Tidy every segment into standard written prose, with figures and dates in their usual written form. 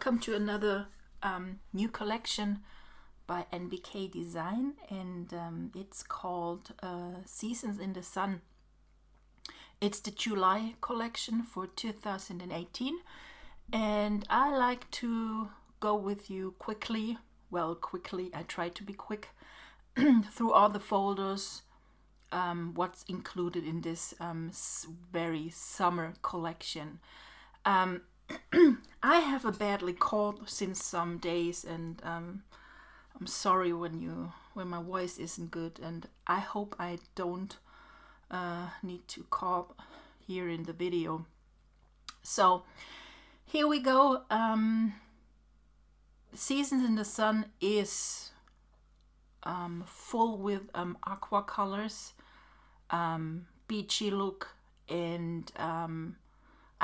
Welcome to another new collection by NBK-Design, and it's called Seasons in the Sun. It's the July collection for 2018, and I like to go with you quickly, I try to be quick, through all the folders, what's included in this very summer collection. I have a badly cold since some days, and I'm sorry when my voice isn't good, and I hope I don't need to cough here in the video. So here we go. Seasons in the Sun is full with aqua colors, beachy look, and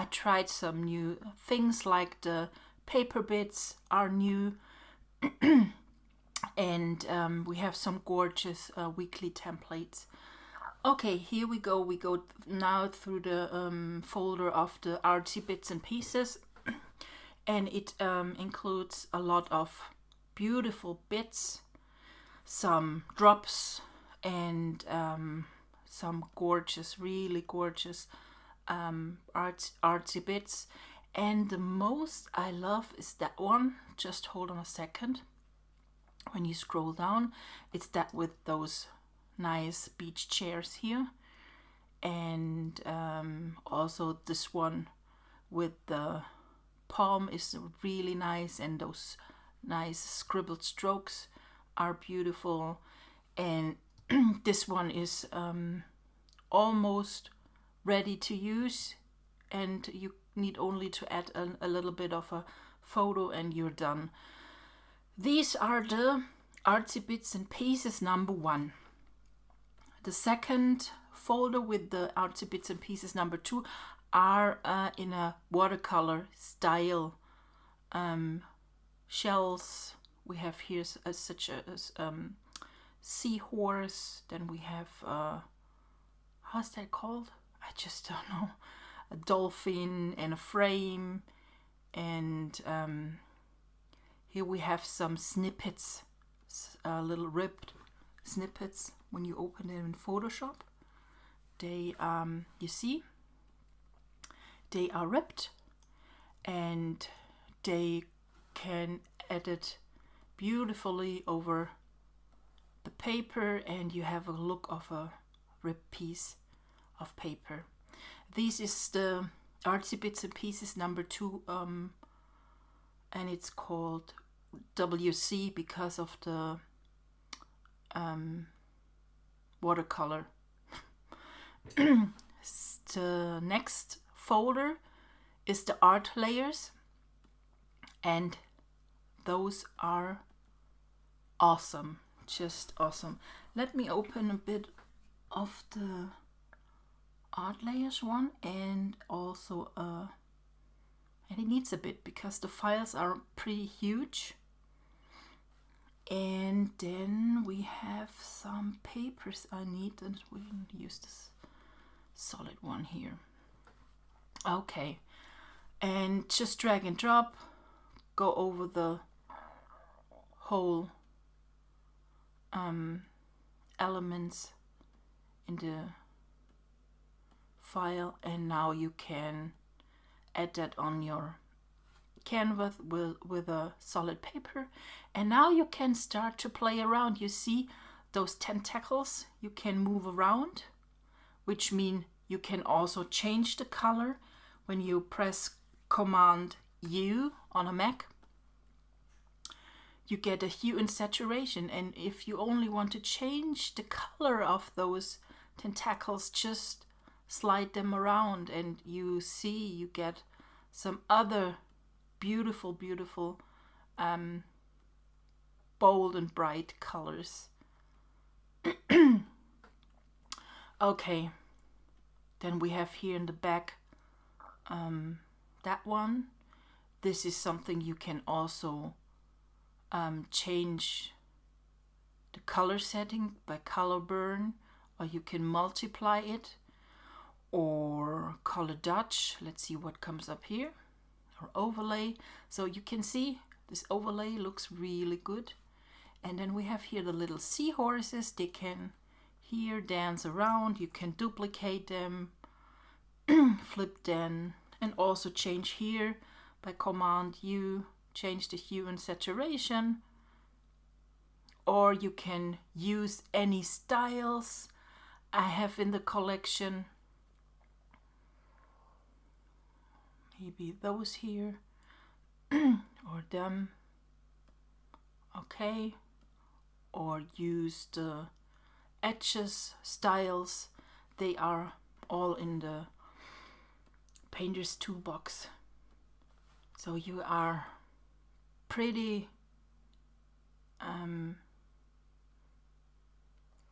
I tried some new things, like the paper bits are new, and we have some gorgeous weekly templates. Okay, here we go. We go now through the folder of the artsy bits and pieces, and it includes a lot of beautiful bits, some drops, and some gorgeous, really gorgeous artsy bits. And the most I love is that one. Just hold on a second. When you scroll down, it's that with those nice beach chairs here, and also this one with the palm is really nice, and those nice scribbled strokes are beautiful. And this one is almost ready to use, and you need only to add a little bit of a photo and you're done. These are the artsy bits and pieces number 1. The second folder with the artsy bits and pieces number 2 are in a watercolor style. Shells. We have here such a seahorse. Then we have how's that called? I just don't know. A dolphin and a frame, and here we have some snippets, little ripped snippets. When you open them in Photoshop, they you see, they are ripped, and they can edit beautifully over the paper, and you have a look of a ripped piece of paper. This is the artsy bits and pieces number 2, and it's called WC because of the watercolor. The next folder is the art layers, and those are awesome, just awesome. Let me open a bit of the art layers one, and also and it needs a bit because the files are pretty huge. And then we have some papers I need, and we use this solid one here. Okay, and just drag and drop, go over the whole elements in the file, and now you can add that on your canvas with a solid paper. And now you can start to play around. You see those tentacles you can move around, which mean you can also change the color when you press Command U on a Mac. You get a hue and saturation, and if you only want to change the color of those tentacles, just slide them around, and you see you get some other beautiful bold and bright colors. Okay, then we have here in the back that one. This is something you can also change the color setting by color burn, or you can multiply it, or color Dutch. Let's see what comes up here. or overlay. So you can see this overlay looks really good. And then we have here the little seahorses. They can here dance around. You can duplicate them, flip them, and also change here by Command U, change the hue and saturation. Or you can use any styles I have in the collection. Maybe those here or them. Okay. Or use the edges styles. They are all in the Painter's Toolbox. So you are pretty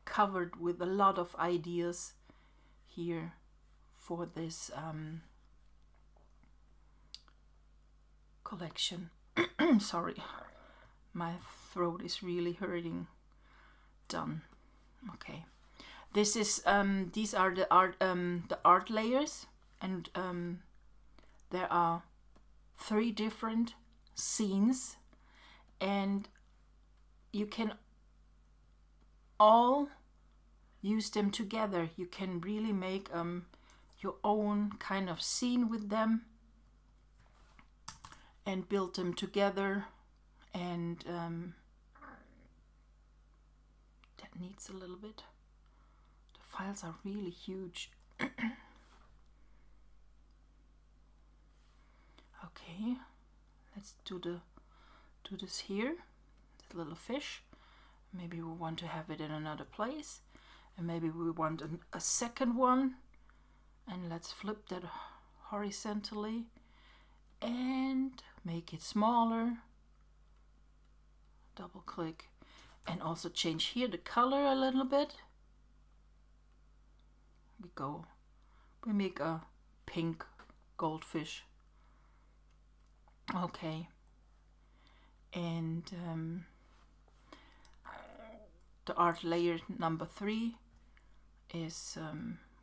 covered with a lot of ideas here for this collection. Sorry, my throat is really hurting. Done. Okay, this is these are the art layers, and there are 3 different scenes, and you can all use them together. You can really make your own kind of scene with them and build them together. And that needs a little bit. The files are really huge. Okay, let's do this here. This little fish. Maybe we want to have it in another place, and maybe we want a second one. And let's flip that horizontally and make it smaller. Double click, and also change here the color a little bit. We make a pink goldfish. Okay, and the art layer number 3 is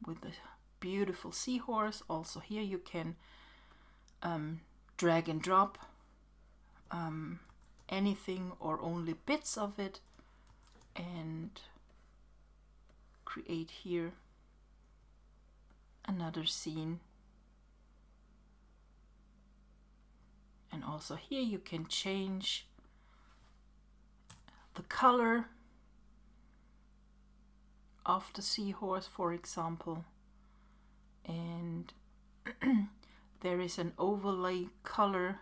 with the beautiful seahorse. Also here you can drag and drop anything or only bits of it, and create here another scene. And also here you can change the color of the seahorse, for example. And there is an overlay color.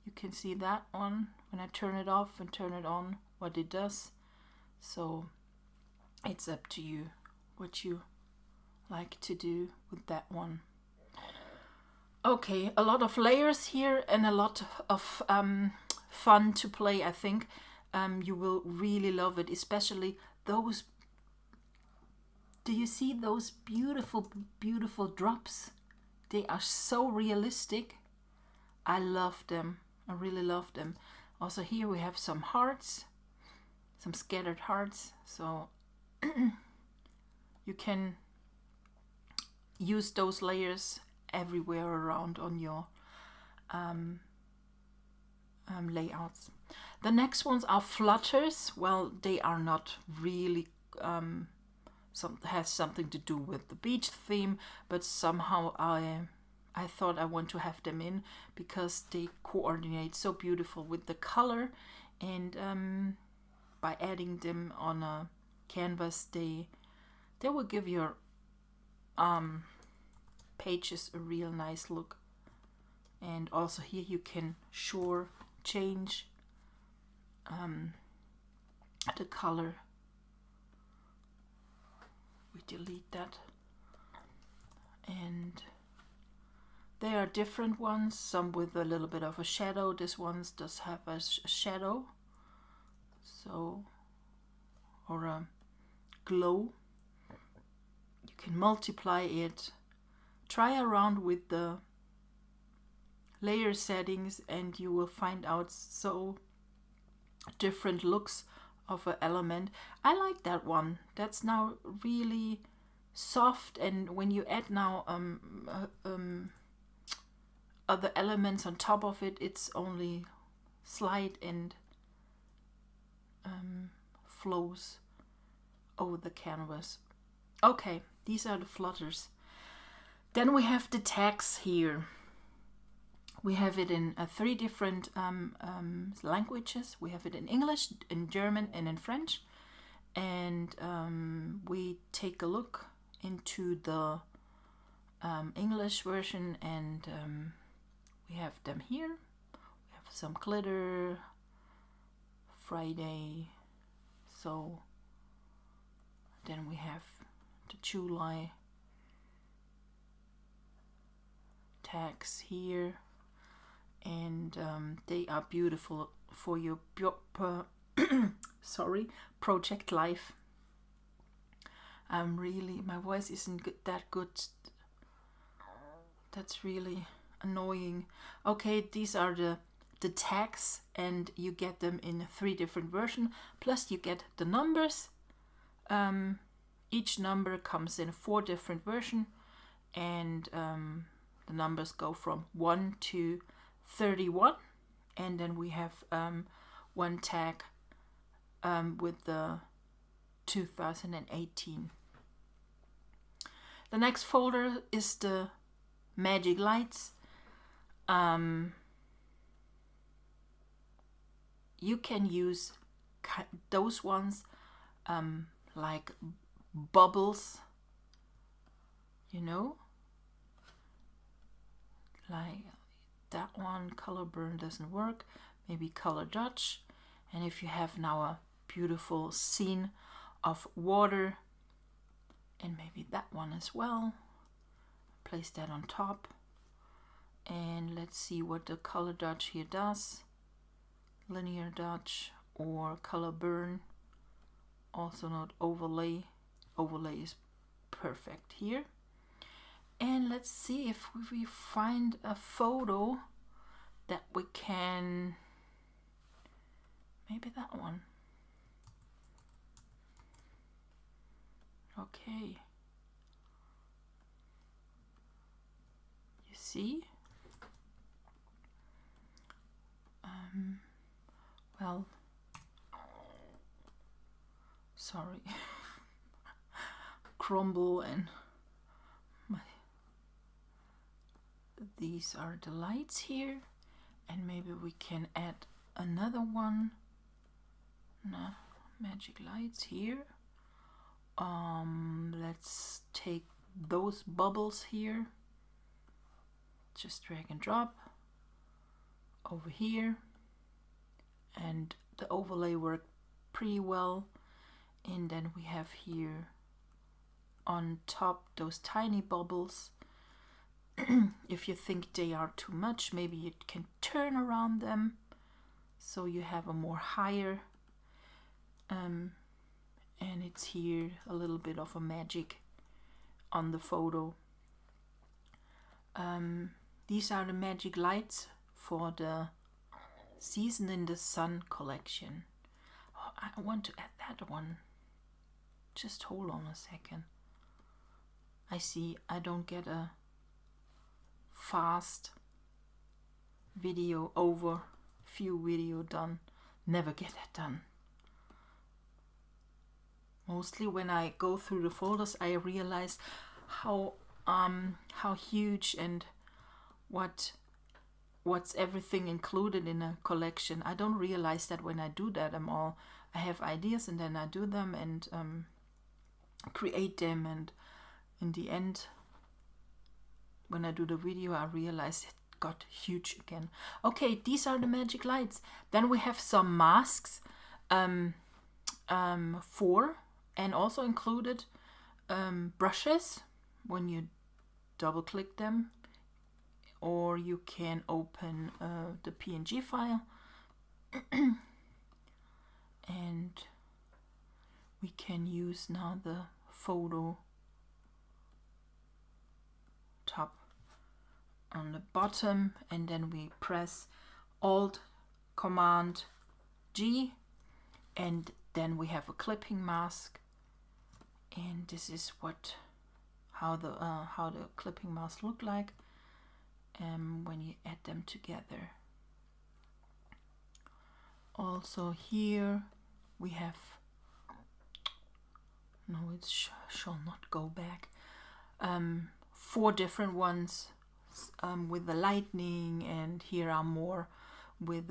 You can see that one when I turn it off and turn it on, what it does. So it's up to you what you like to do with that one. Okay, a lot of layers here and a lot of fun to play, I think. You will really love it, especially those. Do you see those beautiful, beautiful drops? They are so realistic. I love them. I really love them. Also here we have some hearts, some scattered hearts. So you can use those layers everywhere around on your layouts. The next ones are flutters. Well, they are not really has something to do with the beach theme, but somehow I thought I want to have them in because they coordinate so beautiful with the color, and by adding them on a canvas, they will give your pages a real nice look. And also here you can change the color. We delete that, and there are different ones, some with a little bit of a shadow. This one does have a shadow, so, or a glow. You can multiply it. Try around with the layer settings and you will find out so different looks of an element. I like that one. That's now really soft, and when you add now other elements on top of it. It's only slide and flows over the canvas. Okay, these are the flutters. Then we have the tags here. We have it in 3 different languages. We have it in English, in German, and in French. And we take a look into the English version, and we have them here. We have some glitter, Friday. So then we have the July tags here, and they are beautiful for your project life. My voice isn't that good. That's really annoying. Okay, these are the tags, and you get them in 3 different versions. Plus you get the numbers. Each number comes in 4 different versions, and the numbers go from 1 to 31. And then we have one tag with the 2018. The next folder is the magic lights. You can use those ones like bubbles, you know, like that one. Color burn doesn't work. Maybe color dodge. And if you have now a beautiful scene of water, and maybe that one as well, place that on top. And let's see what the color dodge here does. Linear dodge or color burn, also not overlay. Overlay is perfect here. And let's see if we find a photo that we can, maybe that one. Okay, you see, well, sorry, crumble, and these are the lights here, and maybe we can add another one. No, magic lights here. Let's take those bubbles here, just drag and drop over here, and the overlay worked pretty well. And then we have here on top those tiny bubbles. If you think they are too much, maybe you can turn around them so you have a more higher, and it's here a little bit of a magic on the photo. These are the magic lights for the Season in the Sun collection. Oh, I want to add that one. Just hold on a second. I see I don't get a fast video video done. Never get that done. Mostly when I go through the folders, I realize how huge and what's everything included in a collection. I don't realize that when I do that. I have ideas, and then I do them and create them, and in the end, when I do the video, I realize it got huge again. Okay, these are the magic lights. Then we have some masks, 4, and also included brushes when you double click them, or you can open the PNG file and we can use now the photo top on the bottom, and then we press Alt Command G, and then we have a clipping mask, and this is how the clipping mask look like. when you add them together. Also here we have, no, it shall not go back, 4 different ones with the lightning, and here are more with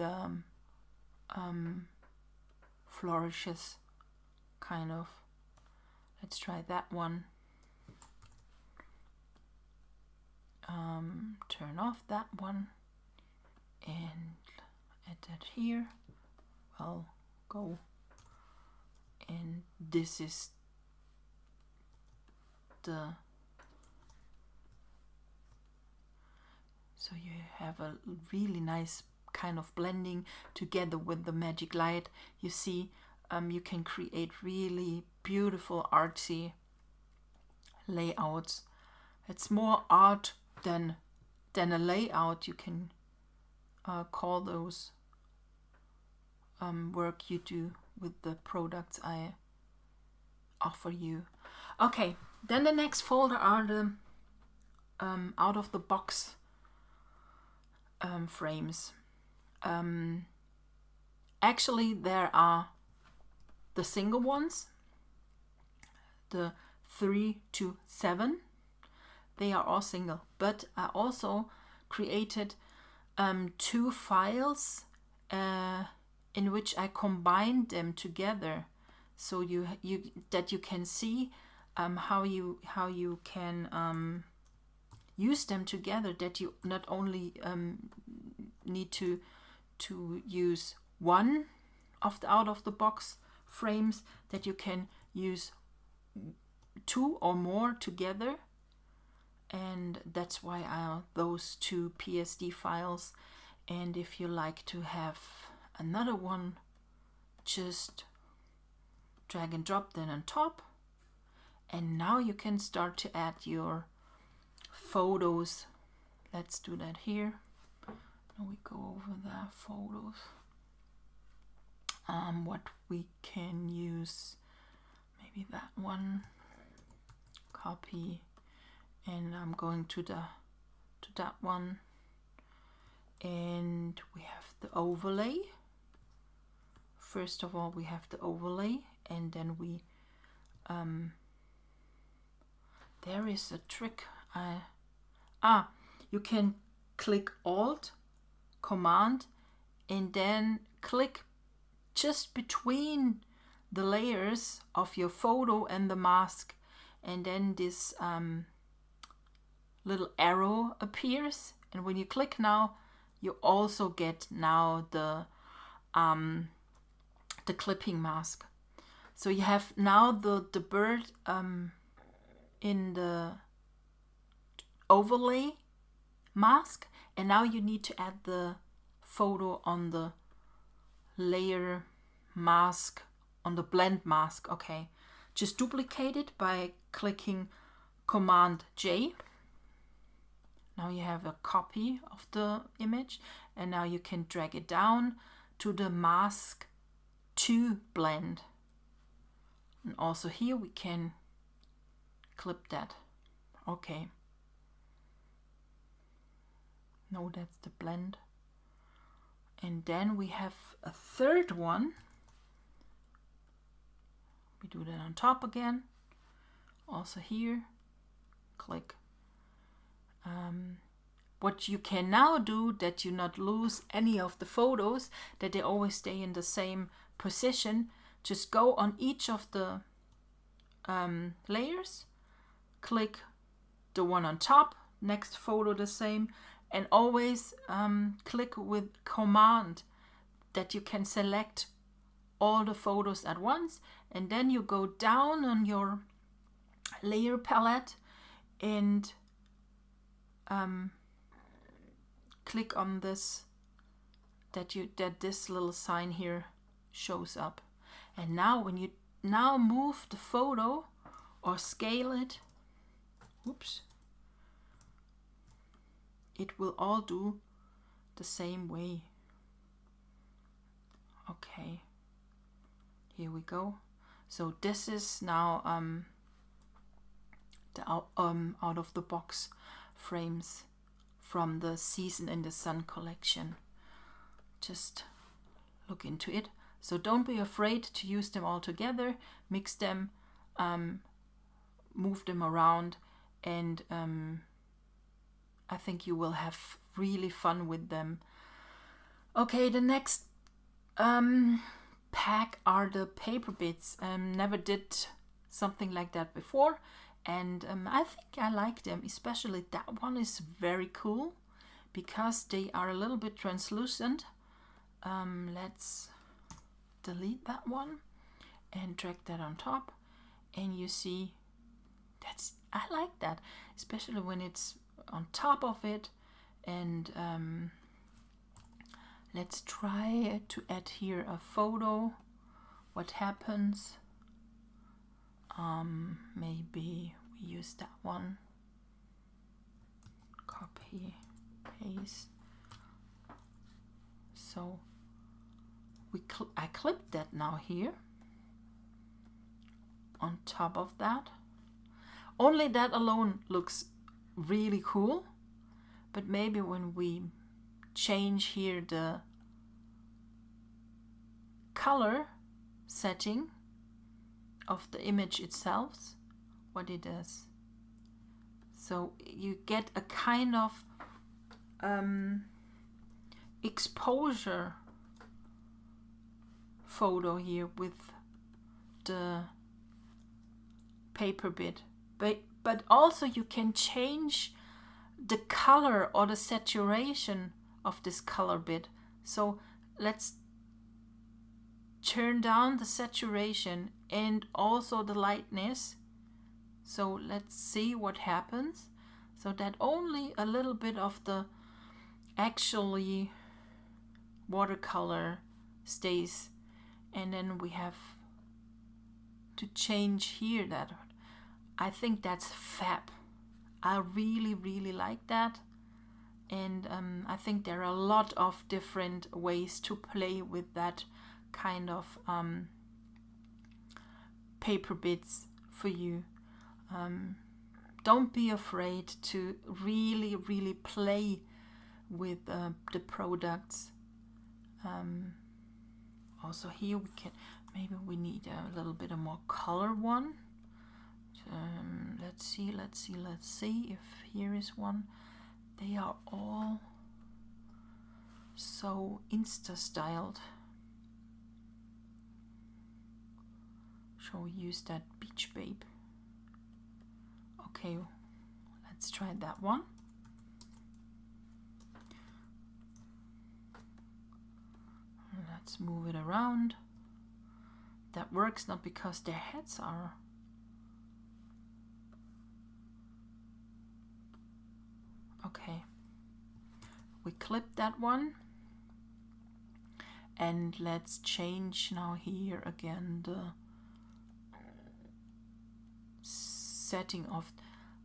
flourishes, kind of. Let's try that one. Turn off that one and add that here. Well, go, and this is the, so you have a really nice kind of blending together with the magic light. You see, you can create really beautiful artsy layouts. It's more art than a layout. You can call those work you do with the products I offer you. Okay, then the next folder are the out of the box frames. Actually, there are the single ones, the 3 to 7. They are all single, but I also created 2 files in which I combined them together, so you can see how you can use them together, that you not only need to use one of the out of the box frames, that you can use 2 or more together. And that's why I those 2 PSD files. And if you like to have another one, just drag and drop them on top, and now you can start to add your photos. Let's do that here. Now we go over the photos. What we can use, maybe that one, copy, and I'm going to that one, and we have the overlay. First of all, we have the overlay, and then we there is a trick. You can click Alt, Command, and then click just between the layers of your photo and the mask, and then this little arrow appears, and when you click now, you also get now the clipping mask. So you have now the bird in the overlay mask, and now you need to add the photo on the layer mask, on the blend mask. Okay, just duplicate it by clicking Command J. Now you have a copy of the image, and now you can drag it down to the mask to blend. And also here we can clip that. Okay. No, that's the blend. And then we have a third one. We do that on top again. Also here, click. What you can now do, that you not lose any of the photos, that they always stay in the same position, just go on each of the layers, click the one on top, next photo the same, and always click with Command, that you can select all the photos at once, and then you go down on your layer palette and click on this, that this little sign here shows up. And now when you now move the photo or scale it, oops, it will all do the same way. Okay, here we go. So this is now the out of the box frames from the Season in the Sun collection. Just look into it. So don't be afraid to use them all together, mix them, move them around, and I think you will have really fun with them. Okay, the next pack are the paper bits. Never did something like that before, and I think I like them. Especially that one is very cool because they are a little bit translucent. Let's delete that one and drag that on top, and you see I like that, especially when it's on top of it. And let's try to add here a photo. What happens? Maybe we use that one. Copy, paste. So I clipped that now here on top of that. Only that alone looks really cool, but maybe when we change here the color setting of the image itself, what it does. So you get a kind of exposure photo here with the paper bit, but also you can change the color or the saturation of this color bit. So let's turn down the saturation and also the lightness. So let's see what happens, so that only a little bit of the actually watercolor stays. And then we have to change here that. I think that's fab. I really like that. And I think there are a lot of different ways to play with that kind of paper bits for you. Don't be afraid to really play with the products. Also here maybe we need a little bit of more color one. Let's see if here is one. They are all so Insta styled. Shall we use that Beach Babe? Okay, let's try that one. Let's move it around. That works not because their heads are okay. We clip that one, and let's change now here again the setting of.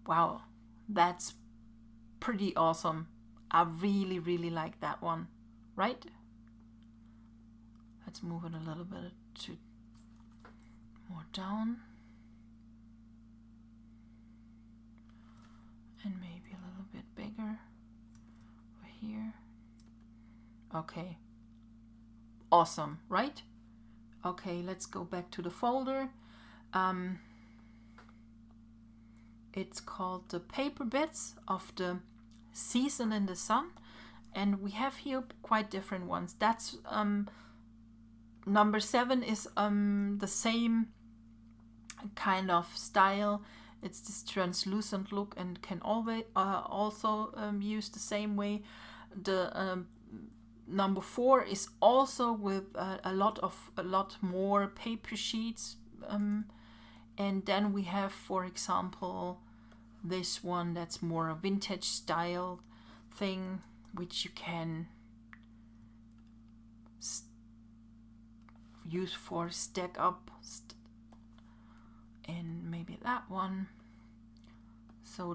Wow, that's pretty awesome. I really like that one, right? Let's move it a little bit to more down, and maybe a little bit bigger over here. Okay, awesome, right? Okay, let's go back to the folder. It's called the Paper Bits of the Season in the Sun, and we have here quite different ones. That's number 7 is the same kind of style. It's this translucent look and can always also use the same way. The number 4 is also with a lot more paper sheets, and then we have, for example, this one that's more a vintage style thing, which you can use for stack up, and maybe that one. So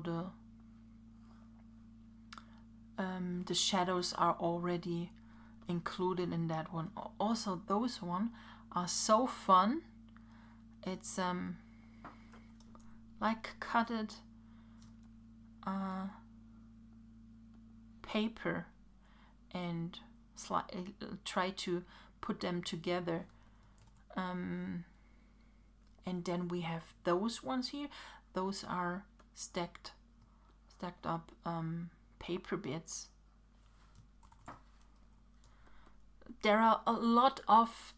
the shadows are already included in that one. Also, those one are so fun. It's like cutted paper and try to put them together. And then we have those ones here. Those are stacked up paper bits. There are a lot of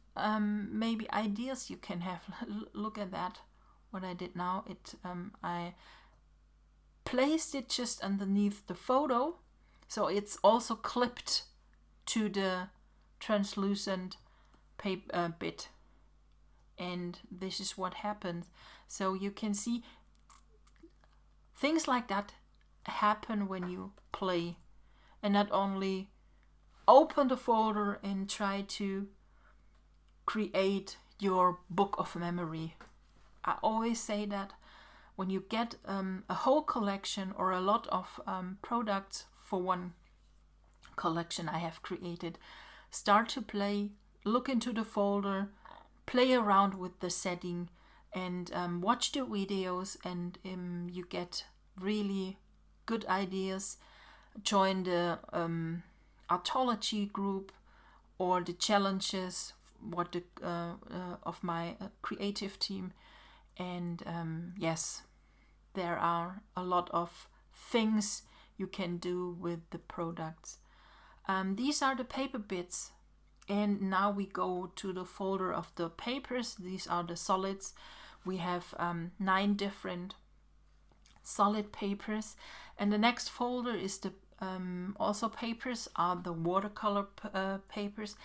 maybe ideas you can have. Look at that. What I did now, I placed it just underneath the photo, so it's also clipped to the translucent paper bit, and this is what happens. So you can see things like that happen when you play, and not only open the folder and try to create your book of memory. I always say that when you get a whole collection or a lot of products for one collection I have created, start to play, look into the folder, play around with the setting, and watch the videos, and you get really good ideas. Join the artology group or the challenges of my creative team. And yes, there are a lot of things you can do with the products. These are the paper bits, and now we go to the folder of the papers. These are the solids. We have 9 different solid papers, and the next folder is the also papers are the watercolor papers,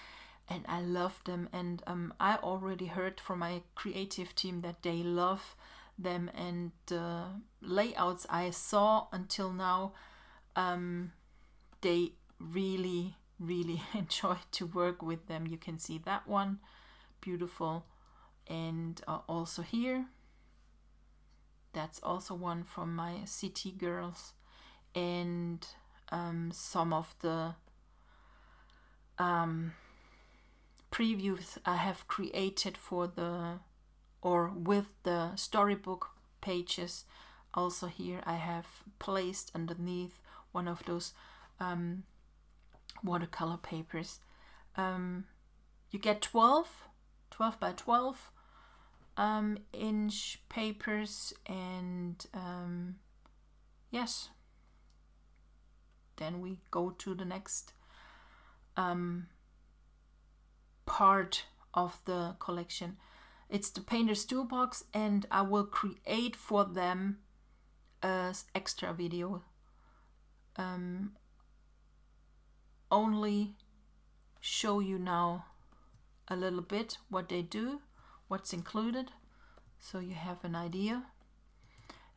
and I love them. And I already heard from my creative team that they love them, and the layouts I saw until now, they really enjoy to work with them. You can see that one, beautiful. And also here, that's also one from my city girls. And some of the previews I have created for with the storybook pages. Also here I have placed underneath one of those watercolor papers. You get 12 by 12 inch papers, and yes, then we go to the next part of the collection. It's the painter's toolbox, and I will create for them as extra video. Only show you now a little bit what they do, what's included, so you have an idea.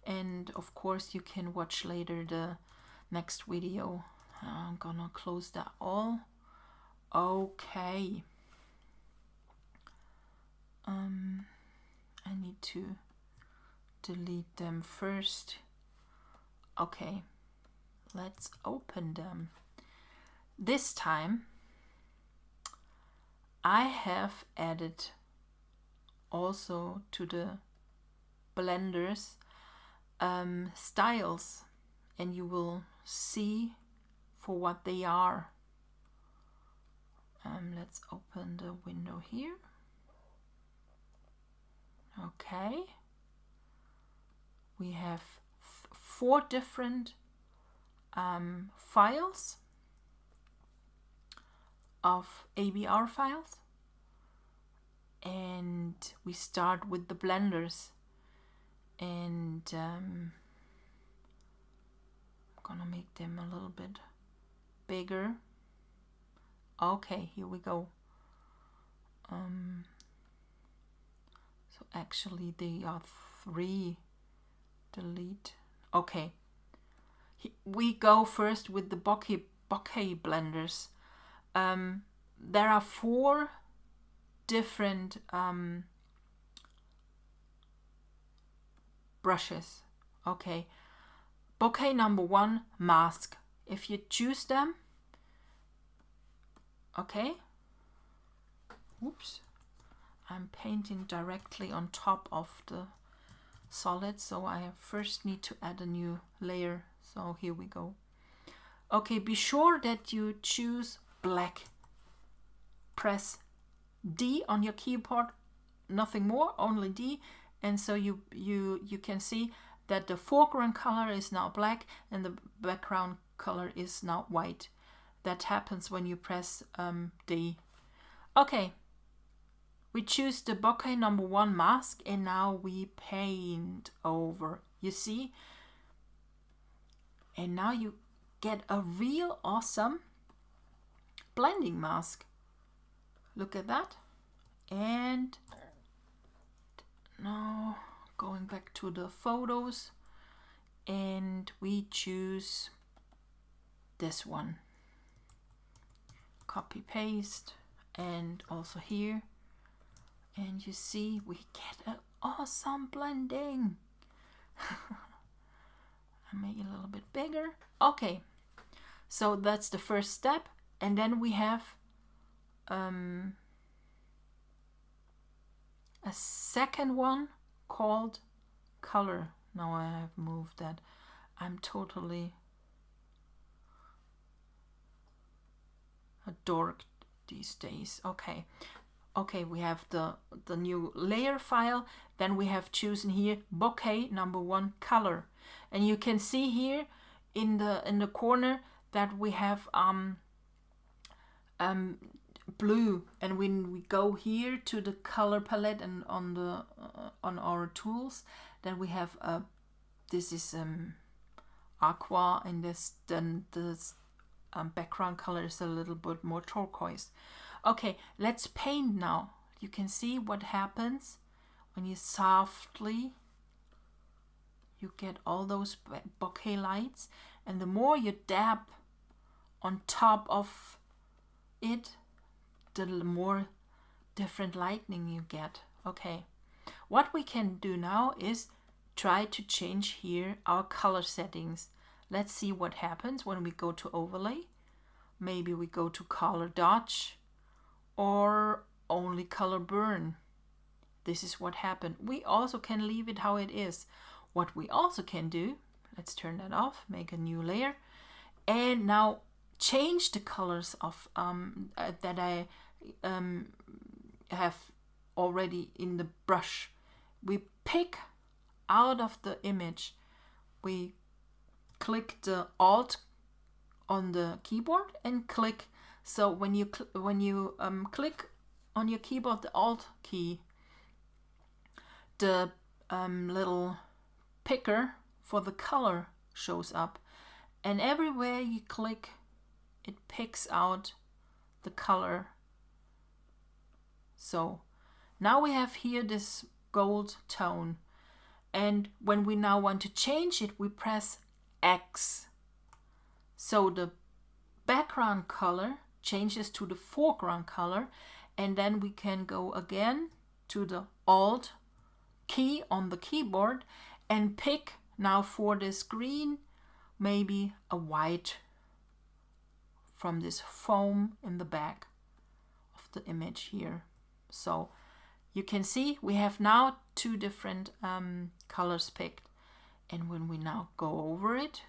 And of course you can watch later the next video. I'm gonna close that all. Okay. I need to delete them first. Okay, let's open them. This time I have added also to the blenders styles, and you will see for what they are. Let's open the window here. Okay, we have 4 different files of ABR files, and we start with the blenders. And I'm gonna make them a little bit bigger. Okay, here we go. So actually they are 3. Delete. Okay, we go first with the bokeh blenders. There are 4 different brushes. Okay, bokeh number 1, mask. If you choose them, okay. Oops, I'm painting directly on top of the solid, so I first need to add a new layer. So here we go. Okay, be sure that you choose black. Press D on your keyboard, nothing more, only D, and so you can see that the foreground color is now black and the background color is now white. That happens when you press D. Okay, we choose the bokeh number 1 mask, and now we paint over. You see? And now you get a real awesome blending mask. Look at that. And now going back to the photos, and we choose this one. Copy paste, and also here, and you see we get an awesome blending. I make it a little bit bigger. Okay, so that's the first step, and then we have a second one called color. Now I have moved that. I'm totally a dork these days. Okay, we have the new layer file. Then we have chosen here bokeh number 1 color, and you can see here in the corner that we have blue. And when we go here to the color palette and on our tools, then we have this is aqua, and this background color is a little bit more turquoise. Okay, let's paint now. You can see what happens when you softly, you get all those bokeh lights, and the more you dab on top of it, the more different lightning you get. Okay, what we can do now is try to change here our color settings. Let's see what happens when we go to overlay. Maybe we go to color dodge or only color burn. This is what happened. We also can leave it how it is. What we also can do, let's turn that off, make a new layer, and now change the colors of that I have already in the brush. We pick out of the image, we click the Alt on the keyboard and click. So when you click on your keyboard the Alt key, the little picker for the color shows up, and everywhere you click it picks out the color. So now we have here this gold tone, and when we now want to change it, we press X. So the background color changes to the foreground color, and then we can go again to the Alt key on the keyboard and pick now for this green maybe a white from this foam in the back of the image here. So you can see we have now 2 different colors picked, and when we now go over it,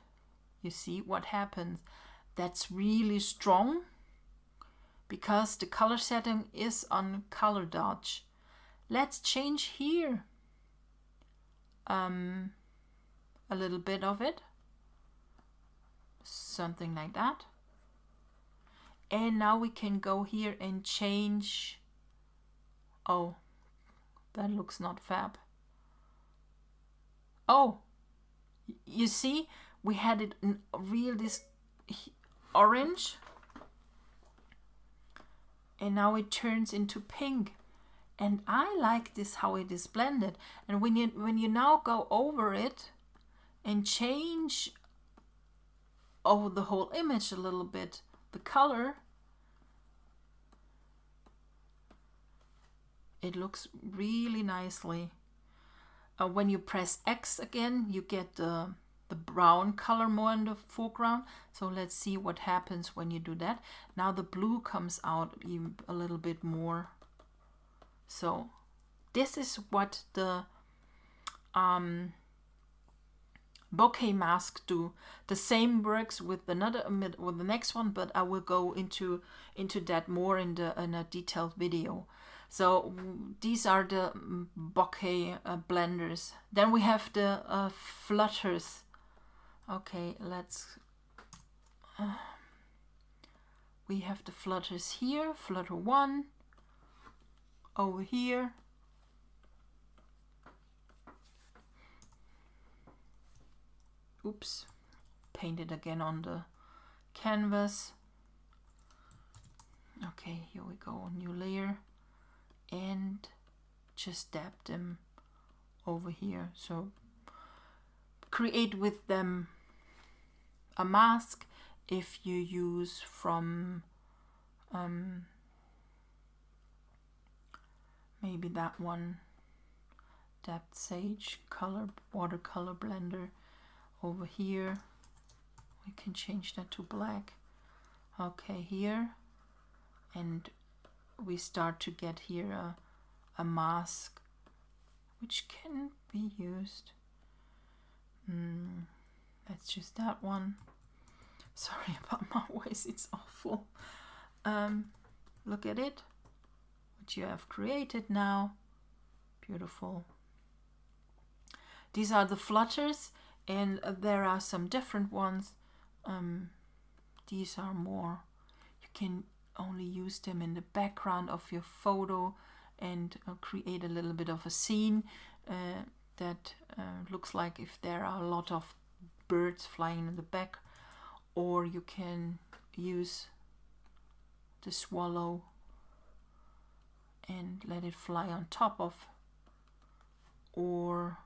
you see what happens. That's really strong because the color setting is on color dodge. Let's change here a little bit of it, something like that. And now we can go here and change. Oh, that looks not fab. Oh, you see, we had it in real this orange, and now it turns into pink. And I like this how it is blended. And when you now go over it and change over the whole image a little bit, the color, it looks really nicely. When you press X again, you get the brown color more in the foreground. So let's see what happens when you do that. Now the blue comes out even a little bit more. So this is what the bokeh mask do. The same works with another with the next one, but I will go into that more in a detailed video. So these are the bokeh blenders. Then we have the flutters. Okay, let's. We have the flutters here. Flutter 1 over here. Oops, painted again on the canvas. Okay, here we go, new layer, and just dab them over here. So create with them a mask if you use from maybe that one, Depth Sage color watercolor blender. Over here we can change that to black. Okay, here, and we start to get here a mask which can be used. That's just that one. Sorry about my voice, it's awful. Look at it, what you have created now. Beautiful. These are the flutters, and there are some different ones. These are more, you can only use them in the background of your photo and create a little bit of a scene that looks like if there are a lot of birds flying in the back. Or you can use the swallow and let it fly on top of, or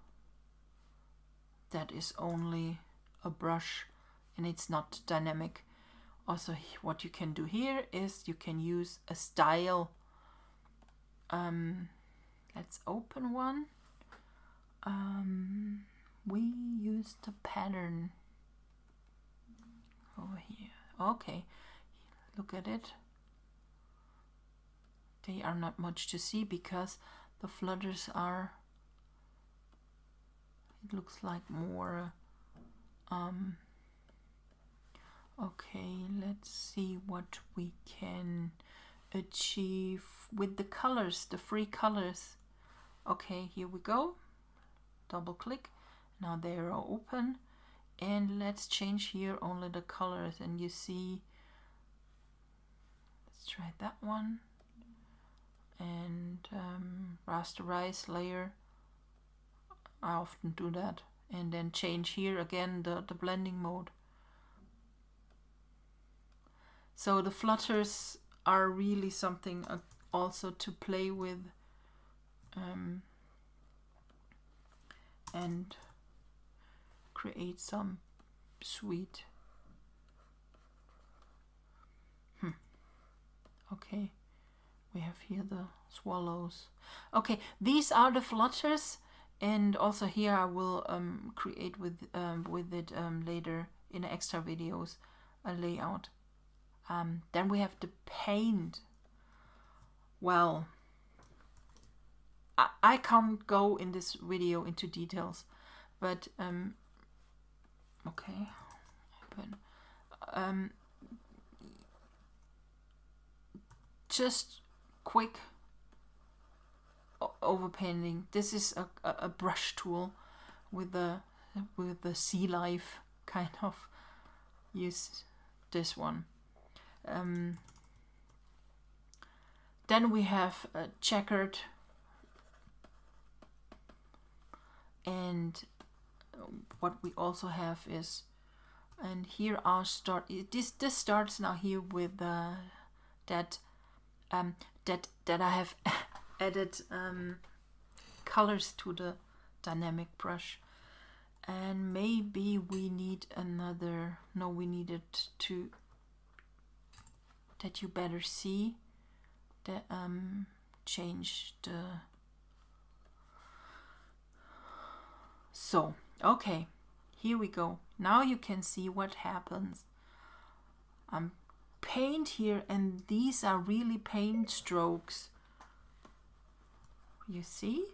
that is only a brush and it's not dynamic. Also, what you can do here is you can use a style. Let's open one. We use the pattern over here. Okay, look at it. They are not much to see because the flutters are, it looks like more okay, let's see what we can achieve with the colors, the free colors. Okay, here we go. Double click. Now they are open. And let's change here only the colors, and you see, let's try that one, and rasterize layer. I often do that, and then change here again the blending mode. So the flutters are really something also to play with, and create some sweet. Okay, we have here the swallows. Okay, these are the flutters, and also here I will create with it later in extra videos a layout. Then we have the paint. Well, I can't go in this video into details, but okay, open. Just quick overpainting. This is a brush tool with the sea life kind of. Use this one. Then we have a checkered, and what we also have is, and here I'll start. This starts now here with that I have added colors to the dynamic brush, and maybe we need another. No, we need it to that you better see that change the. So okay, here we go. Now you can see what happens. Paint here, and these are really paint strokes. You see?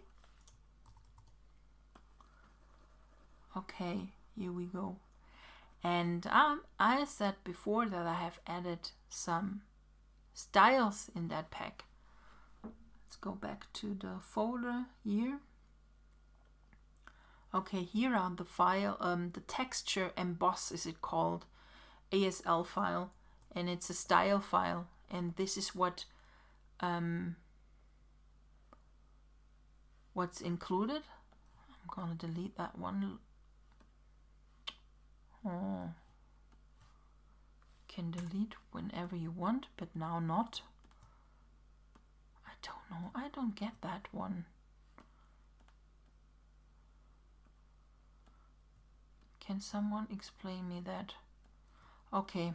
Okay, here we go. And I said before that I have added some styles in that pack. Let's go back to the folder here. Okay, here are the file, the texture emboss is it called, ASL file, and it's a style file, and this is what's included. I'm gonna delete that one. Oh, can delete whenever you want, but now not. I don't know, I don't get that one. Can someone explain me that? Okay.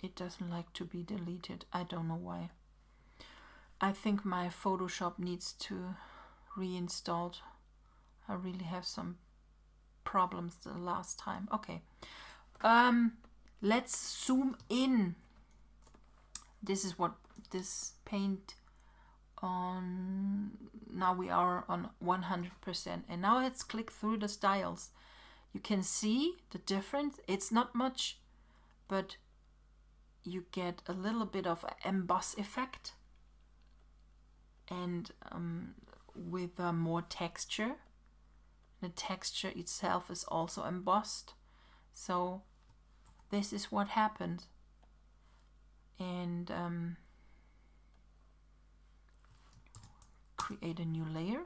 It doesn't like to be deleted. I don't know why. I think my Photoshop needs to reinstall. I really have some problems the last time. Okay. Let's zoom in. This is what this paint on. Now we are on 100%, and now let's click through the styles. You can see the difference. It's not much, but you get a little bit of an emboss effect, and with more texture. The texture itself is also embossed, so this is what happened. And create a new layer,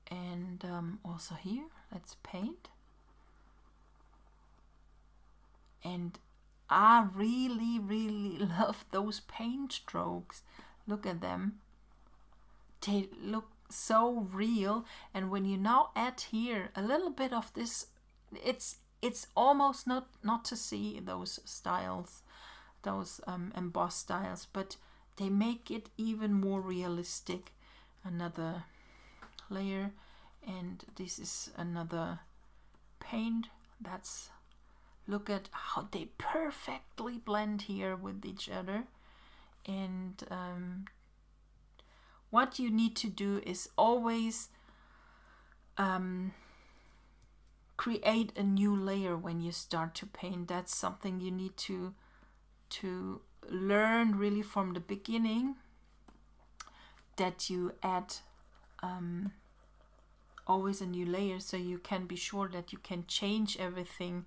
and also here let's paint. And I really love those paint strokes. Look at them, they look so real. And when you now add here a little bit of this, it's almost not to see those styles, those embossed styles, but they make it even more realistic. Another layer, and this is another paint. That's, look at how they perfectly blend here with each other. And what you need to do is always create a new layer when you start to paint. That's something you need to learn really from the beginning, that you add always a new layer, so you can be sure that you can change everything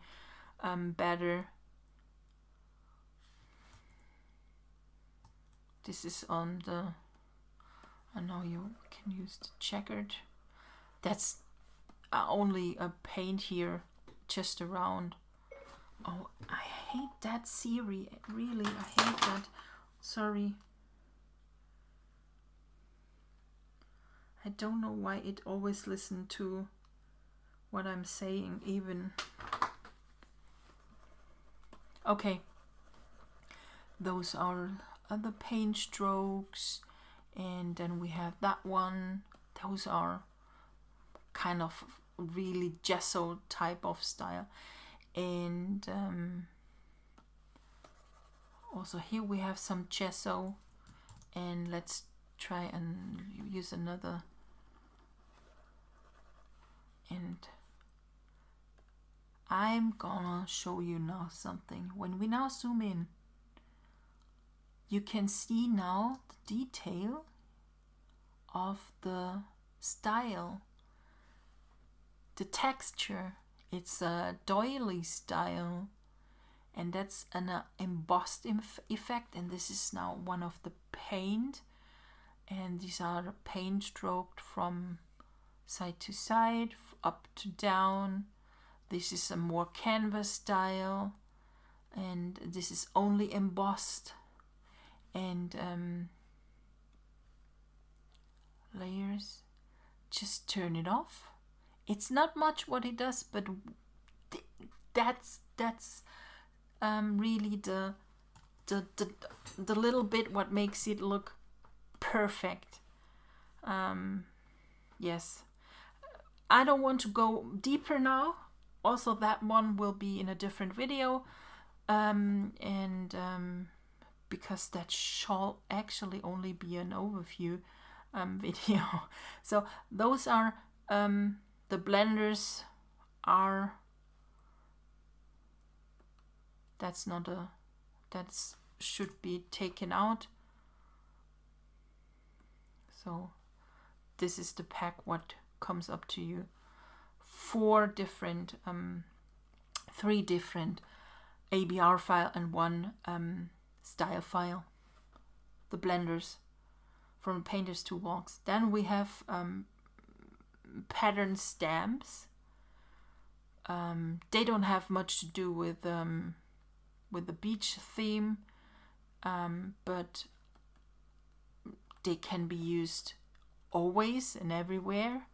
better. This is on the, I know you can use the checkered. That's only a paint here just around. Oh, I hate that series. Really, I hate that. Sorry. I don't know why it always listens to what I'm saying even. Okay. Those are other paint strokes. And then we have that one. Those are kind of really gesso type of style. And also here we have some gesso, and let's try and use another. And I'm gonna show you now something. When we now zoom in, you can see now the detail of the style, the texture. It's a doily style, and that's an embossed effect. And this is now one of the paint, and these are the paint stroked from side to side, up to down. This is a more canvas style, and this is only embossed. And layers, just turn it off. It's not much what it does, but that's really the little bit what makes it look perfect. Yes, I don't want to go deeper now. Also, that one will be in a different video, because that shall actually only be an overview. video. So those are the blenders are, that's not a, that's should be taken out. So this is the pack what comes up to you. 4 different 3 different ABR file and 1 style file, the blenders from Painter's Toolbox. Then we have pattern stamps. They don't have much to do with the beach theme, but they can be used always and everywhere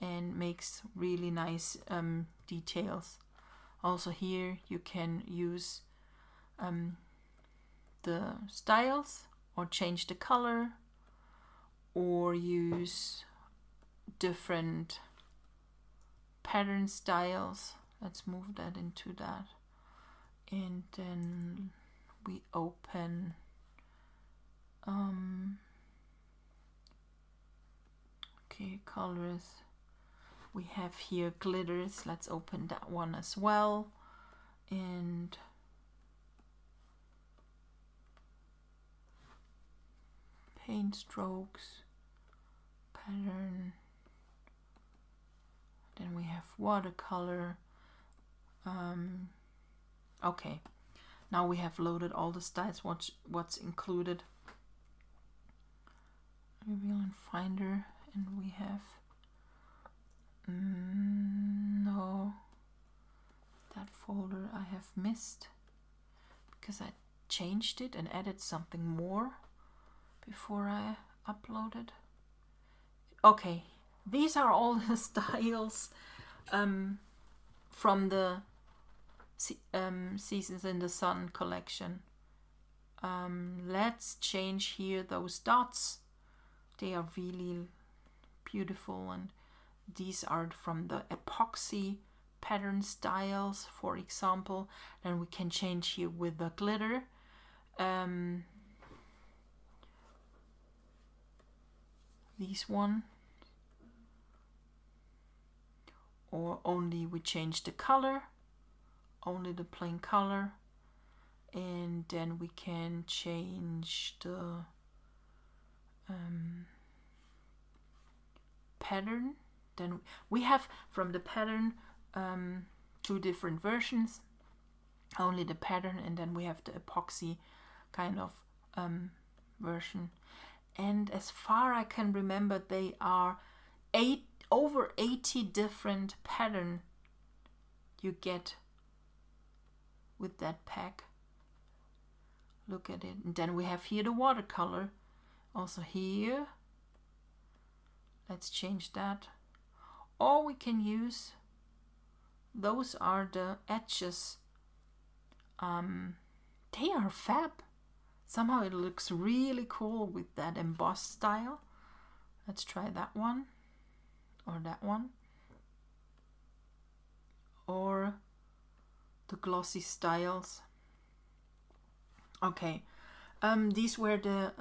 and makes really nice details. Also here you can use the styles or change the color or use different pattern styles. Let's move that into that. And then we open okay, colors. We have here glitters. Let's open that one as well. And paint strokes, pattern. Then we have watercolor. Okay, now we have loaded all the styles, what's included. Reveal and Finder, and we have no, that folder I have missed because I changed it and added something more before I uploaded. Okay, these are all the styles from the Seasons in the Sun collection. Let's change here those dots. They are really beautiful, and these are from the epoxy pattern styles, for example. Then we can change here with the glitter. This one, or only we change the color, only the plain color, and then we can change the pattern. Then we have from the pattern 2 different versions, only the pattern, and then we have the epoxy kind of version. And as far I can remember, they are over 80 different pattern you get with that pack. Look at it. And then we have here the watercolor. Also here, let's change that. Or we can use, those are the edges. They are fab. Somehow it looks really cool with that embossed style. Let's try that one, or that one, or the glossy styles. Okay, these were the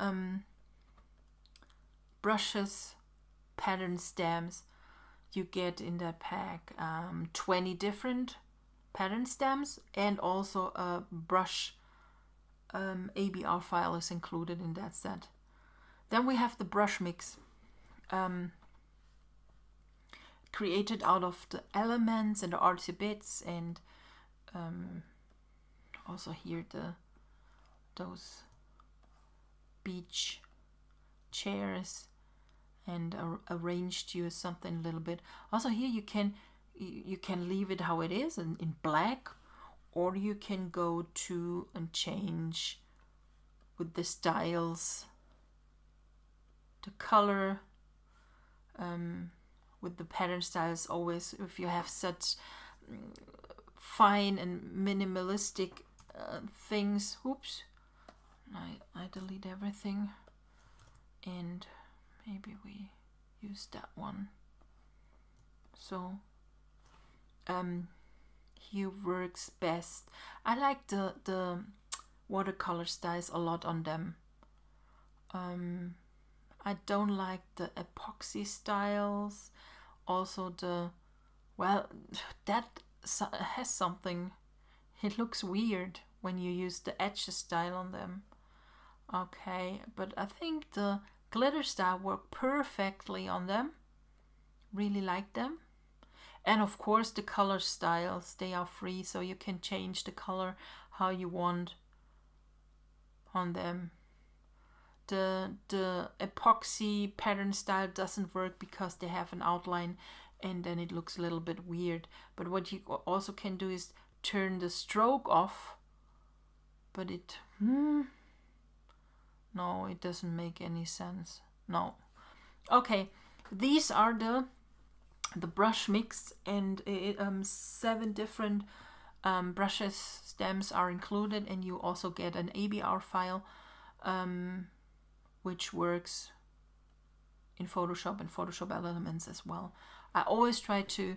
brushes, pattern stamps you get in that pack. 20 different pattern stamps, and also a brush ABR file is included in that set. Then we have the brush mix, created out of the elements and the artsy bits, and also here those beach chairs, and arranged you something a little bit. Also here you can leave it how it is in black, or you can go to and change with the styles, the color, with the pattern styles. Always, if you have such fine and minimalistic things, oops, I delete everything, and maybe we use that one. So here works best. I like the watercolor styles a lot on them. I don't like the epoxy styles. Also the, well, that has something. It looks weird when you use the etch style on them. Okay, but I think the glitter style worked perfectly on them. Really like them. And of course the color styles, they are free, so you can change the color how you want on them. The epoxy pattern style doesn't work because they have an outline and then it looks a little bit weird. But what you also can do is turn the stroke off, but it no, it doesn't make any sense. No. Okay, these are the brush mix, and 7 different brushes stems are included, and you also get an ABR file which works in Photoshop and Photoshop Elements as well. I always try to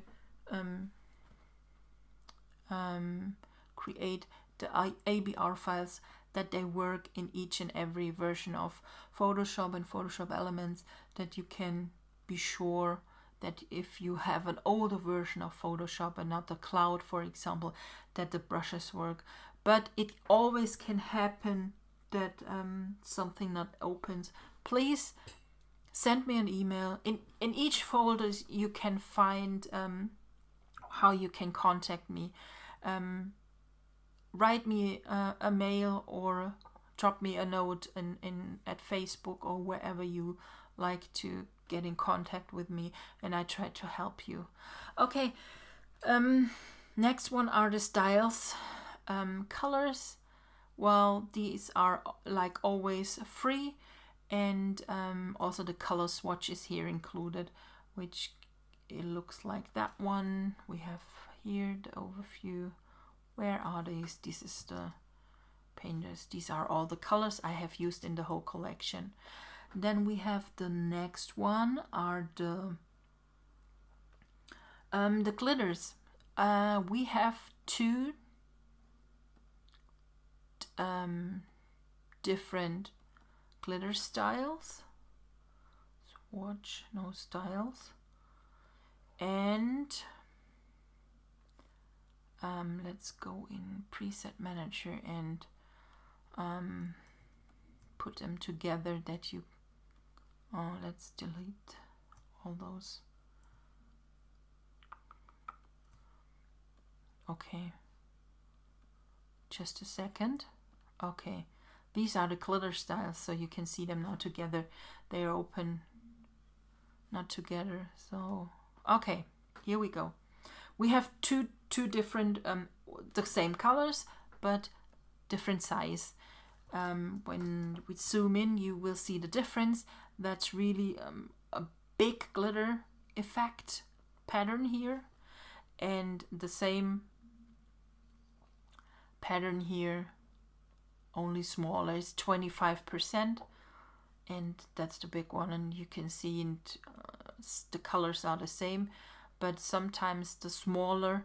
create the ABR files that they work in each and every version of Photoshop and Photoshop Elements, that you can be sure that if you have an older version of Photoshop and not the cloud, for example, that the brushes work. But it always can happen that something not opens. Please send me an email. In each folder you can find how you can contact me. Write me a mail or drop me a note in at Facebook or wherever you like to get in contact with me, and I try to help you. Okay, next one are the styles. Colors, well, these are like always free, and also the color swatch is here included, which it looks like that one. We have here the overview. Where are these? This is the painters. These are all the colors I have used in the whole collection. Then we have the next one are the glitters. We have 2 different glitter styles. Swatch, no styles. And let's go in preset manager and put them together that you let's delete all those. Okay, just a second. Okay, these are the glitter styles, so you can see them now together. They are open, not together. So okay, here we go. We have two different the same colors but different size. When we zoom in, you will see the difference. That's really a big glitter effect pattern here, and the same pattern here, only smaller, is 25%, and that's the big one. And you can see the colors are the same, but sometimes the smaller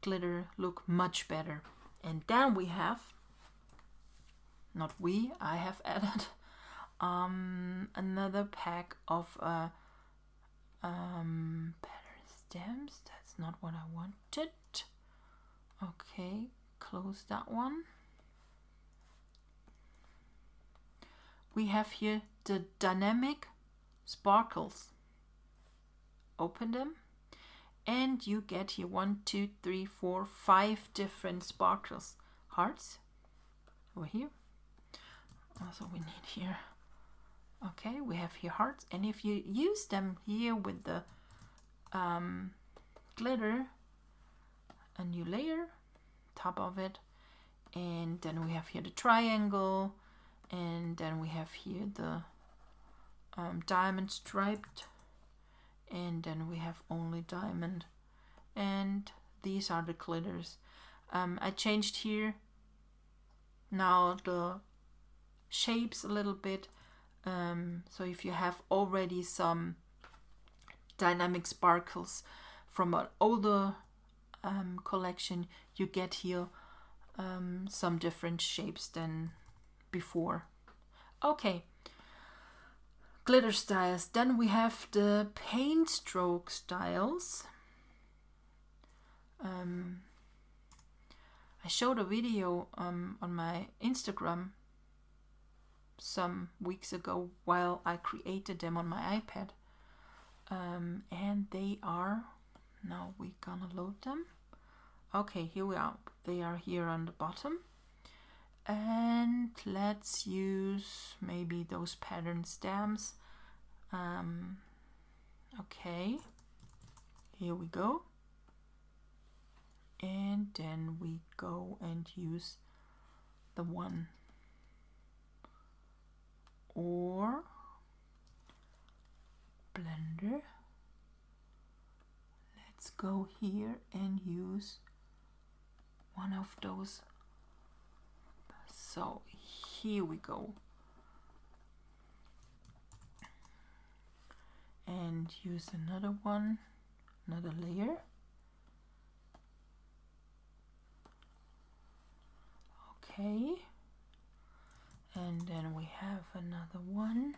glitter look much better. And then we have, I have added another pack of pattern stems. That's not what I wanted. Okay, close that one. We have here the dynamic sparkles. Open them, and you get here 1, 2, 3, 4, 5 different sparkles. Hearts over here. Also we need here. Okay, we have here hearts, and if you use them here with the glitter, a new layer top of it, and then we have here the triangle, and then we have here the diamond striped, and then we have only diamond, and these are the glitters. I changed here now the shapes a little bit, so if you have already some dynamic sparkles from an older collection, you get here some different shapes than before. Okay, glitter styles. Then we have the paint stroke styles. I showed a video on my Instagram some weeks ago while I created them on my iPad. And they are, now we're gonna load them. Okay, here we are. They are here on the bottom. And let's use maybe those pattern stamps. Okay, here we go. And then we go and use the one or blender. Let's go here and use one of those. So here we go. And use another one, another layer. Okay. And then we have another one.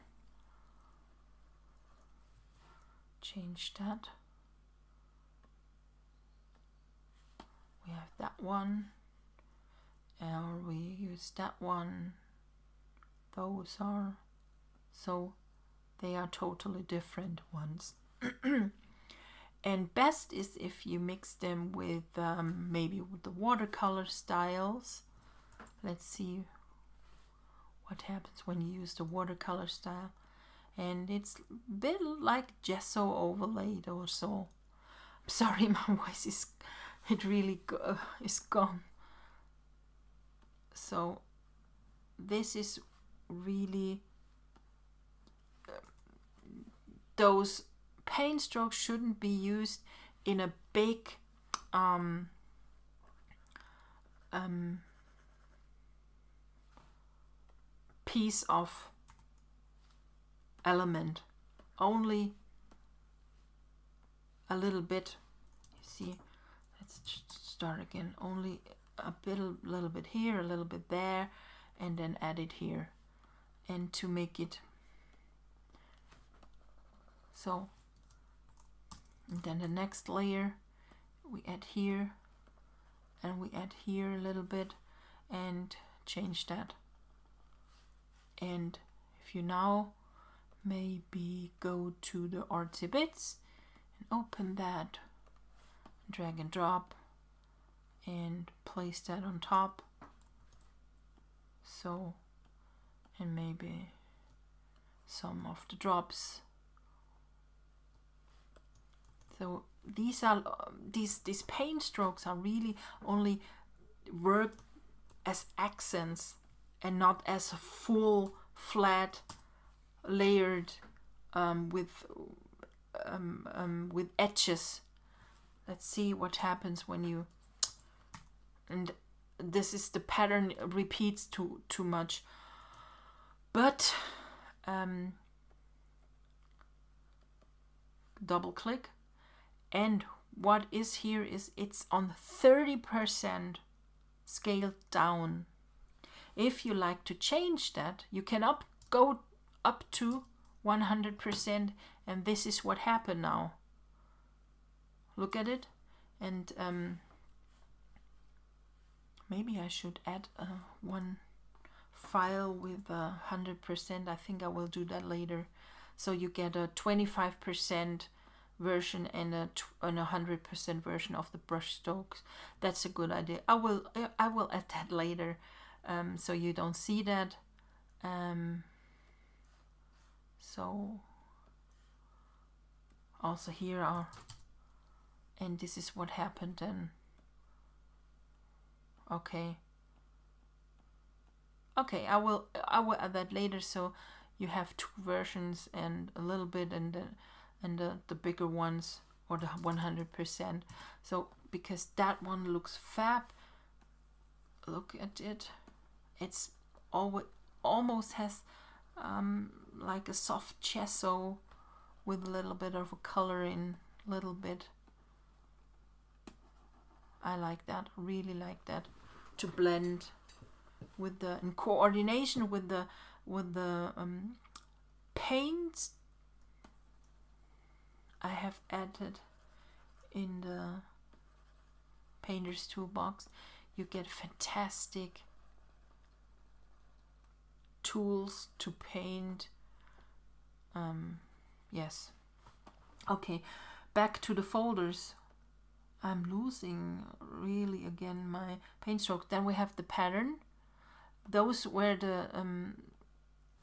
Change that. We have that one. And we use that one. Those are, so they are totally different ones. And best is if you mix them with maybe with the watercolor styles. Let's see what happens when you use the watercolor style. And it's a bit like gesso overlaid or so. I'm sorry, my voice is, it really is gone. So this is really, those paint strokes shouldn't be used in a big piece of element. Only a little bit. You see, let's start again. Only a little bit here, a little bit there, and then add it here, and to make it so. And then the next layer we add here, and we add here a little bit, and change that. And if you now maybe go to the artsy bits and open that, drag and drop, and place that on top. So, and maybe some of the drops. So these are these paint strokes are really only work as accents and not as a full flat layered with edges. Let's see what happens when you, and this is the pattern repeats too much, but double click, and what is here is it's on 30% scaled down. If you like to change that, you can go up to 100%, and this is what happened now. Look at it, and maybe I should add one file with 100%. I think I will do that later. So you get a 25% version and a 100% version of the brush strokes. That's a good idea. I will add that later, so you don't see that. So also here are, and this is what happened then. Okay, I will add that later, so you have two versions and a little bit, and the bigger ones, or the 100%. So because that one looks fab, look at it. It's almost has like a soft gesso with a little bit of a color in, little bit. I like that, really like that, to blend with the, in coordination with the paints I have added in the painter's toolbox. You get fantastic tools to paint. Yes. Okay, back to the folders. I'm losing really again my paint stroke. Then we have the pattern. Those were the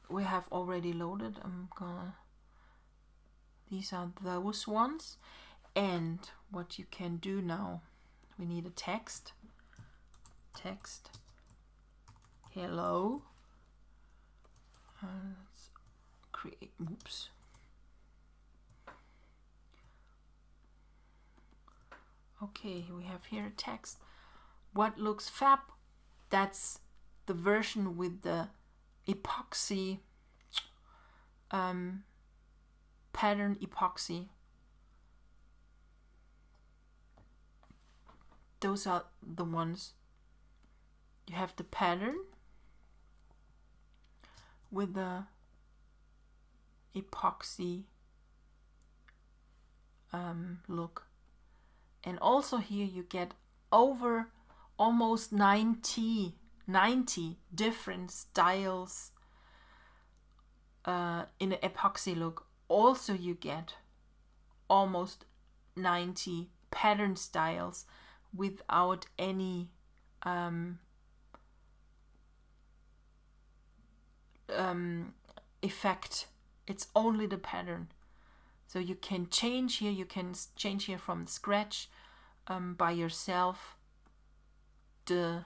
we have already loaded. These are those ones. And what you can do now, we need a text. Hello. Let's create, oops. Okay, we have here a text. What looks fab? That's the version with the epoxy, pattern epoxy. Those are the ones. You have the pattern with the epoxy look. And also here you get over almost 90 different styles in an epoxy look. Also you get almost 90 pattern styles without any effect. It's only the pattern. So you can change here, from scratch by yourself the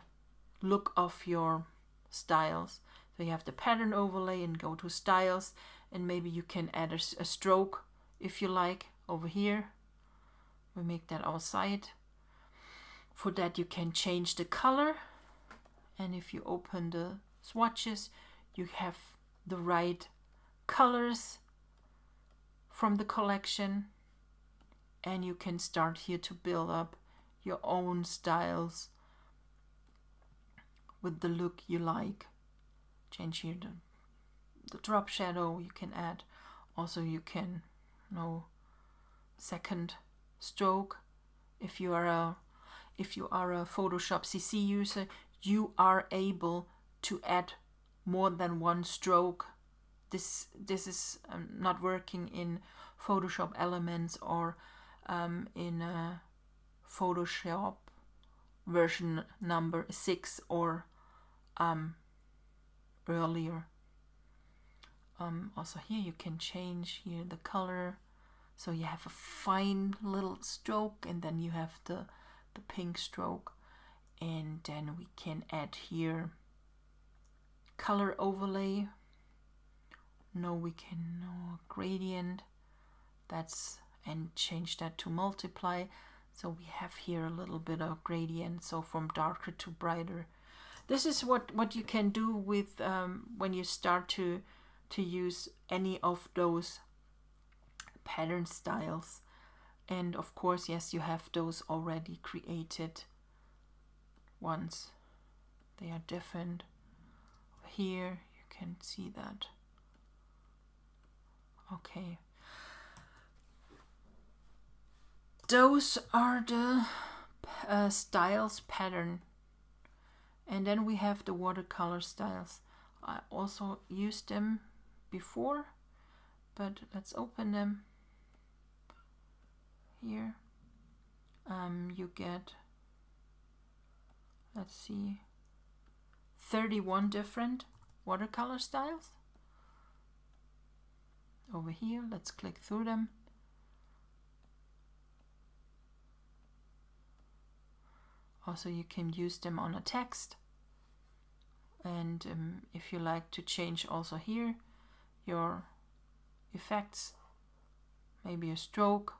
look of your styles. So you have the pattern overlay and go to styles, and maybe you can add a stroke if you like over here. We make that outside. For that you can change the color, and if you open the swatches you have the right colors from the collection, and you can start here to build up your own styles with the look you like. Change here the drop shadow you can add. Also you can second stroke. If you are a Photoshop CC user, you are able to add more than one stroke. This is not working in Photoshop Elements or in Photoshop version number 6 or earlier. Also here you can change here the color, so you have a fine little stroke, and then you have the pink stroke, and then we can add here color overlay. We can gradient, and change that to multiply. So we have here a little bit of gradient, so from darker to brighter. This is what you can do with when you start to use any of those pattern styles. And of course, yes, you have those already created ones. They are different. Here you can see that. Okay. Those are the styles pattern. And then we have the watercolor styles. I also used them before, but let's open them. Here you get, let's see, 31 different watercolor styles. Over here, let's click through them. Also you can use them on a text, and if you like to change also here your effects, maybe a stroke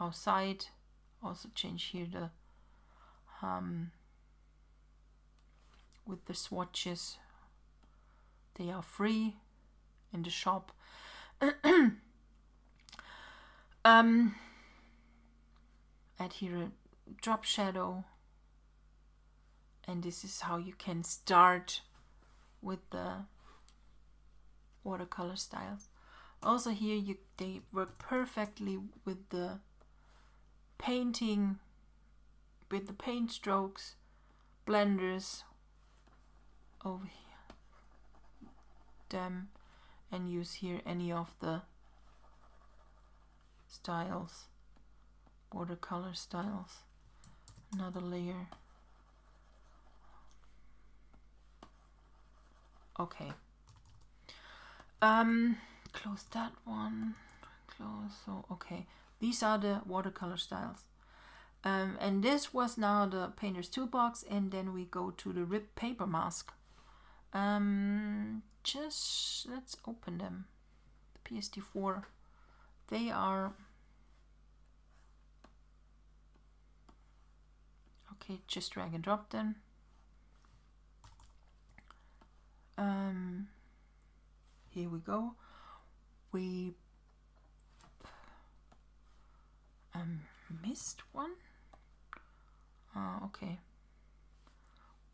outside, also change here the with the swatches. They are free in the shop. Add here a drop shadow, and this is how you can start with the watercolor styles. Also here they work perfectly with the painting, with the paint strokes, blenders over here, them, and use here any of the styles, watercolor styles. Another layer. Okay. Close that one. Close. So okay, these are the watercolor styles. And this was now the painter's toolbox, and then we go to the ribbed paper mask. Just let's open them. The PSD4. They are okay. Just drag and drop them. Here we go. We missed one. Okay.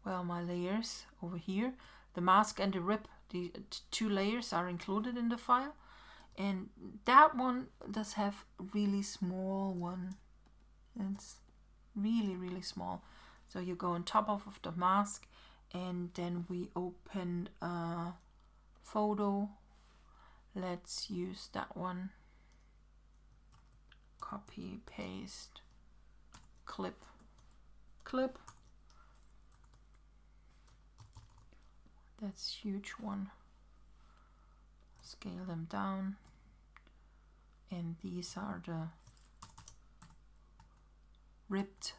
Well, my layers over here, the mask and the rib, the two layers are included in the file, and that one does have really small one. It's really small. So you go on top of the mask, and then we open a photo. Let's use that one. Copy, paste, clip. That's huge one. Scale them down. And these are the ribbed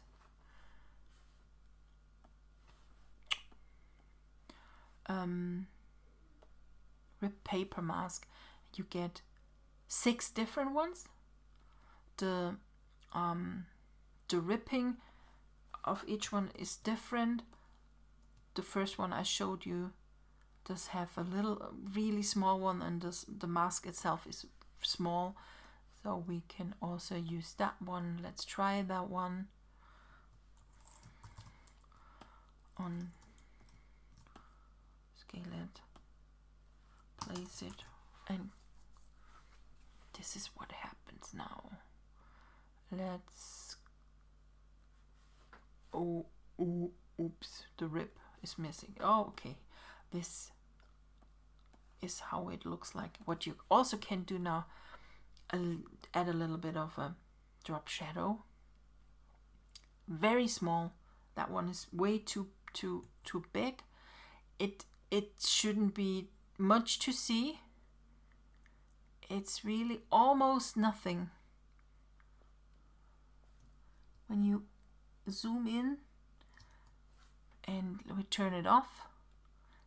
ribbed paper mask. You get 6 different ones. The ripping of each one is different. The first one I showed you does have a little really small one, and the mask itself is small, so we can also use that one. Let's try that one on, scale it, place it, and this is what happens now. Let's, oops, the rib is missing. Oh, okay, this is how it looks like. What you also can do now, add a little bit of a drop shadow, very small. That one is way too big. It shouldn't be much to see. It's really almost nothing. When you zoom in and we turn it off,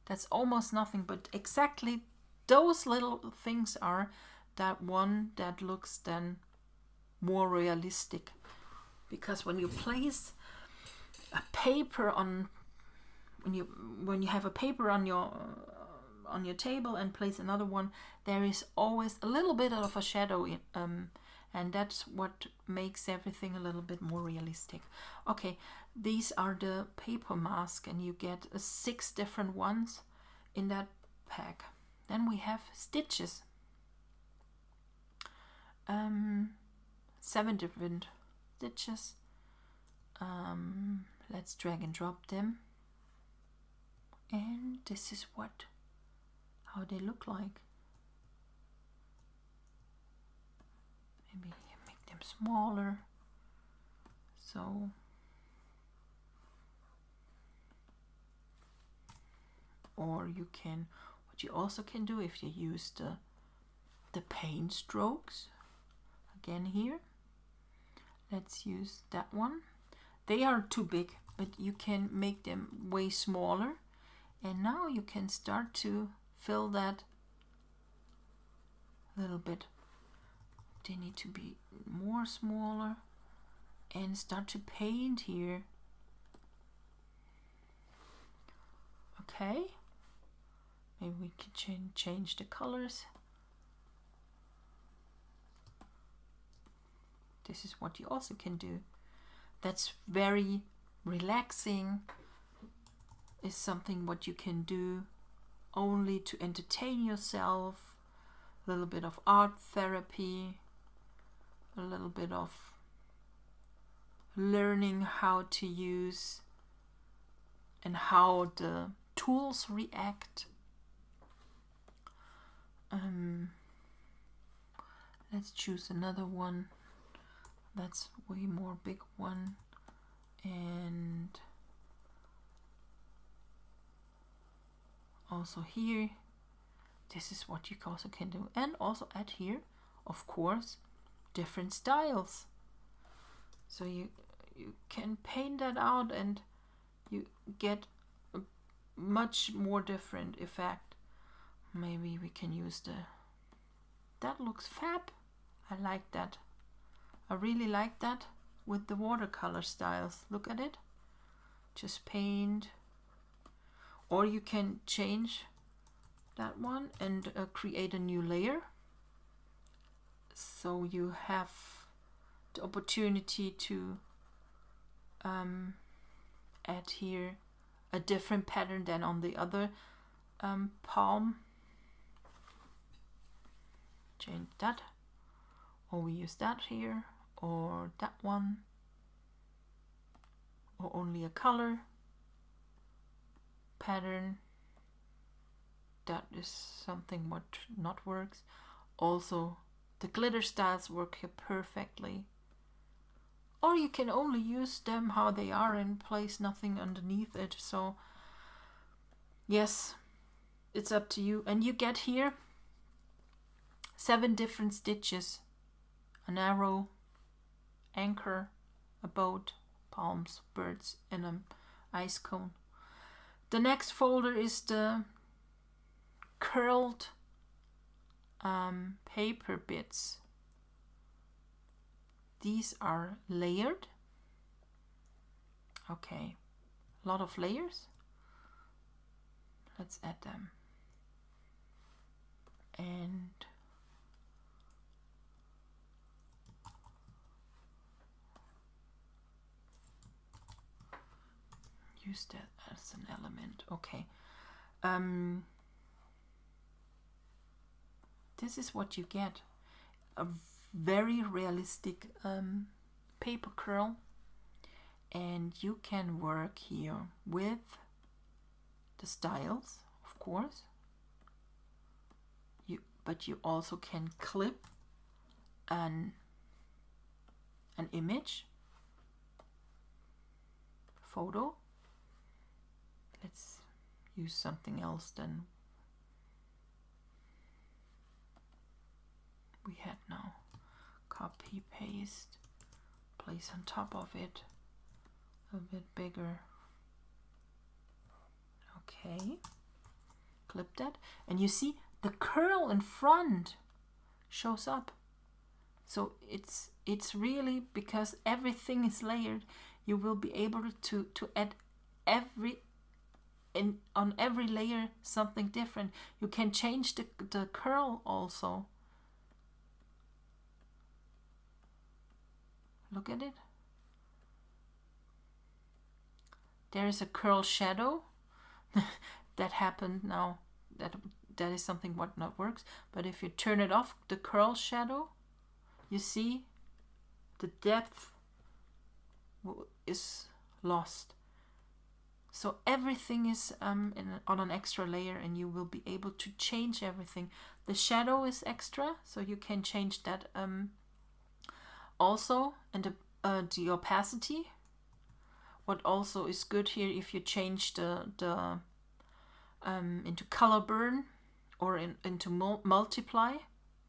that's almost nothing, but exactly those little things are that one that looks then more realistic. Because when you place a paper on, when you have a paper on your table and place another one, there is always a little bit of a shadow in, and that's what makes everything a little bit more realistic. Okay, these are the paper mask, and you get 6 different ones in that pack. Then we have stitches. 7 different stitches. Let's drag and drop them. And this is how they look like. Maybe make them smaller. So or you can, what you also can do, if you use the paint strokes, again here, let's use that one. They are too big, but you can make them way smaller, and now you can start to fill that a little bit. They need to be more smaller, and start to paint here. Okay, maybe we can change the colors. This is what you also can do. That's very relaxing. Is something what you can do only to entertain yourself, a little bit of art therapy, a little bit of learning how to use and how the tools react. Let's choose another one that's way more big one, and also here, this is what you also can do, and also add here, of course, different styles. So you can paint that out and you get a much more different effect. Maybe we can use that looks fab. I like that. I really like that with the watercolor styles. Look at it. Just paint. Or you can change that one and create a new layer. So you have the opportunity to add here a different pattern than on the other palm. Change that, or we use that here, or that one, or only a color pattern. That is something what not works. Also, the glitter styles work here perfectly. Or you can only use them how they are and place nothing underneath it. So yes, it's up to you. And you get here 7 different stitches: an arrow, anchor, a boat, palms, birds, and an ice cone. The next folder is the curled paper bits. These are layered. Okay, a lot of layers. Let's add them. And use that as an element. Okay. This is what you get. A very realistic paper curl. And you can work here with the styles, of course. But you also can clip an image, photo. Let's use something else than we had now. Copy, paste, place on top of it, a bit bigger. Okay, clip that, and you see the curl in front shows up. So it's really, because everything is layered, you will be able to add on every layer something different. You can change the curl also. Look at it. There is a curl shadow that happened now. That is something what not works. But if you turn it off, the curl shadow, you see the depth is lost. So everything is on an extra layer, and you will be able to change everything. The shadow is extra, so you can change that also, and the opacity. What also is good here, if you change the into color burn or into multiply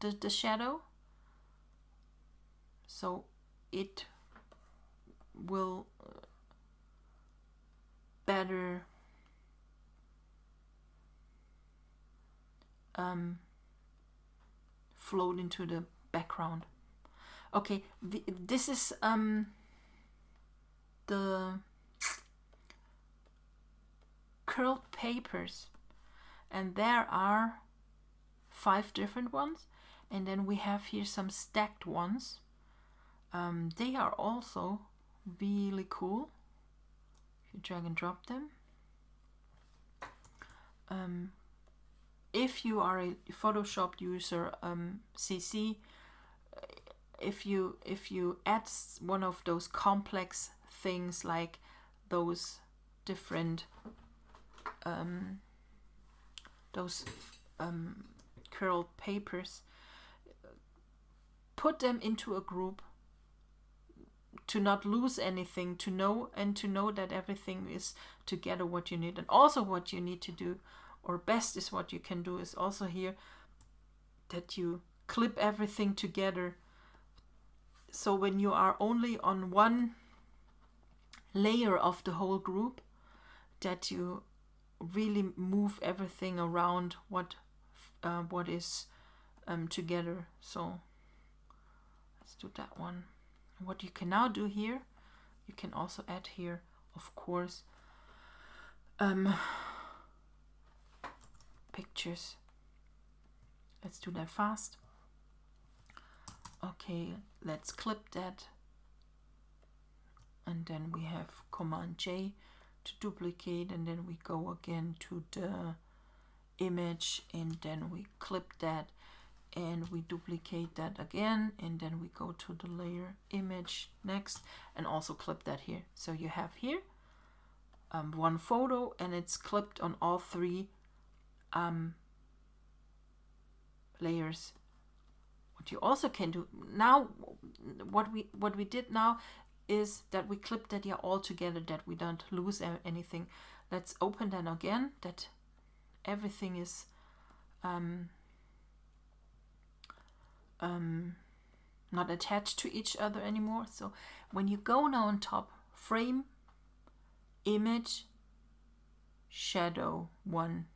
the shadow, so it will better float into the background. Okay, this is the curled papers, and there are 5 different ones, and then we have here some stacked ones. They are also really cool. If you drag and drop them, if you are a Photoshop user, CC, if you add one of those complex things like those different curled papers, put them into a group to not lose anything, to know that everything is together what you need. And also what you need to do, or best is what you can do, is also here that you clip everything together. So when you are only on one layer of the whole group, that you really move everything around what is together. So let's do that one. What you can now do here, you can also add here, of course, pictures. Let's do that fast. Okay, let's clip that. And then we have Command J to duplicate, and then we go again to the image, and then we clip that, and we duplicate that again, and then we go to the layer image next, and also clip that here. So you have here one photo, and it's clipped on all three layers. What you also can do now, what we did now is that we clipped that here all together, that we don't lose anything. Let's open that again, that everything is not attached to each other anymore. So when you go now on top, frame, image, shadow 1.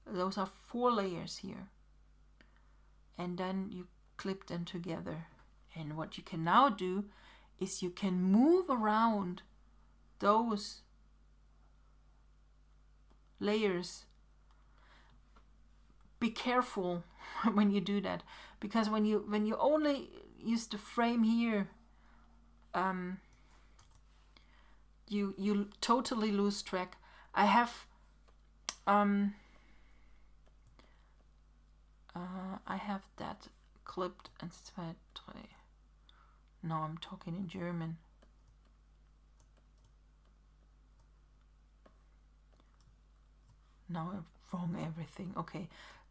Those are 4 layers here. And then you clip them together. And what you can now do is you can move around those layers. Be careful when you do that, because when you only use the frame here, you totally lose track. I have that clipped and now I'm talking in German. Now I'm wrong everything. Okay,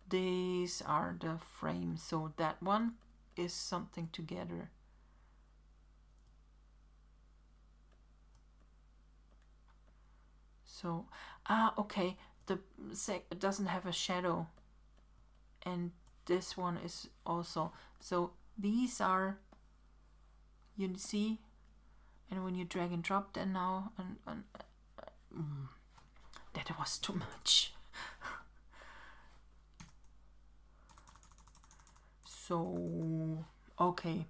these are the frames. So that one is something together. So okay, it doesn't have a shadow, and this one is also. So these are, you see, and when you drag and drop, then now that was too much. So okay,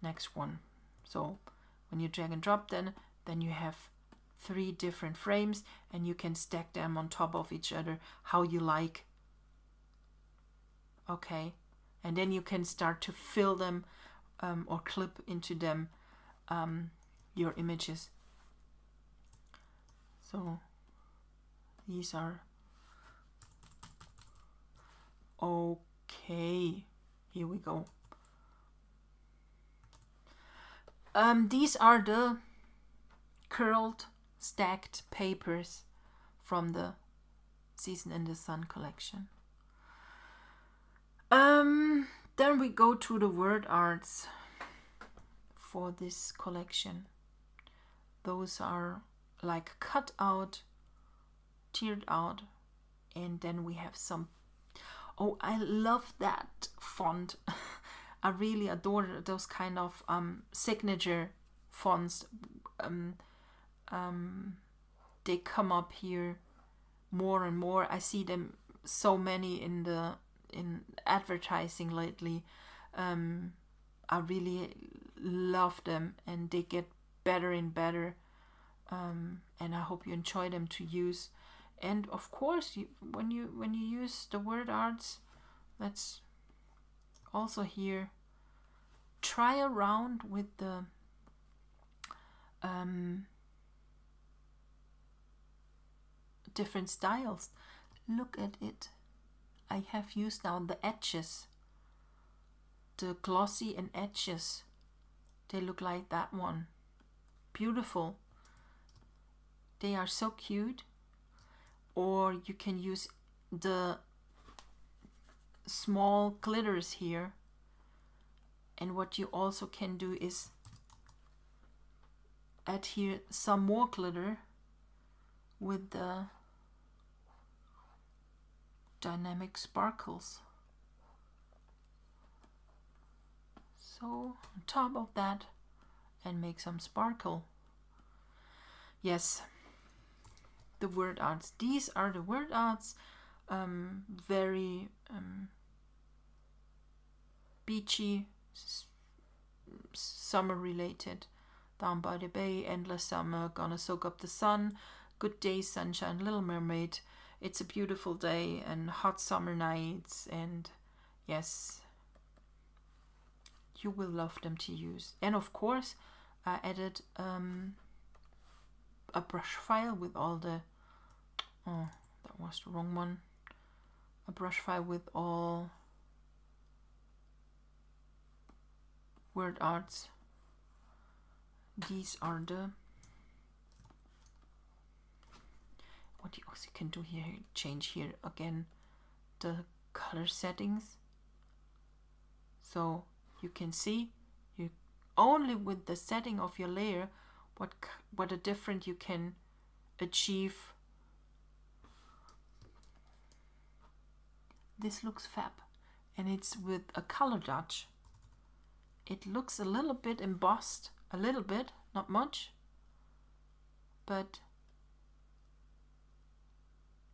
next one. So when you drag and drop, then you have 3 different frames, and you can stack them on top of each other how you like. Okay, and then you can start to fill them or clip into them your images. So these are okay. Here we go. These are the curled stacked papers from the Season in the Sun collection. Then we go to the word arts for this collection. Those are like cut out, tiered out, and then we have some. Oh, I love that font. I really adore those kind of signature fonts. They come up here more and more. I see them so many in advertising lately. I really love them, and they get better and better. And I hope you enjoy them to use. And of course, when you use the word arts, let's also here try around with the different styles. Look at it. I have used now the edges, the glossy and edges. They look like that one. Beautiful. They are so cute. Or you can use the small glitters here. And what you also can do is add here some more glitter with the dynamic sparkles. So on top of that, and make some sparkle. Yes, the word arts. These are the word arts. Very beachy, summer related. Down by the bay, endless summer, gonna soak up the sun, good day, sunshine, Little Mermaid. It's a beautiful day and hot summer nights, and yes, you will love them to use. And of course, I added a brush file with all the, oh, that was the wrong one. A brush file with all word arts. These are the, what you also can do here, change here again the color settings. So you can see, you only with the setting of your layer, what a difference you can achieve. This looks fab, and it's with a color dodge. It looks a little bit embossed, a little bit, not much, but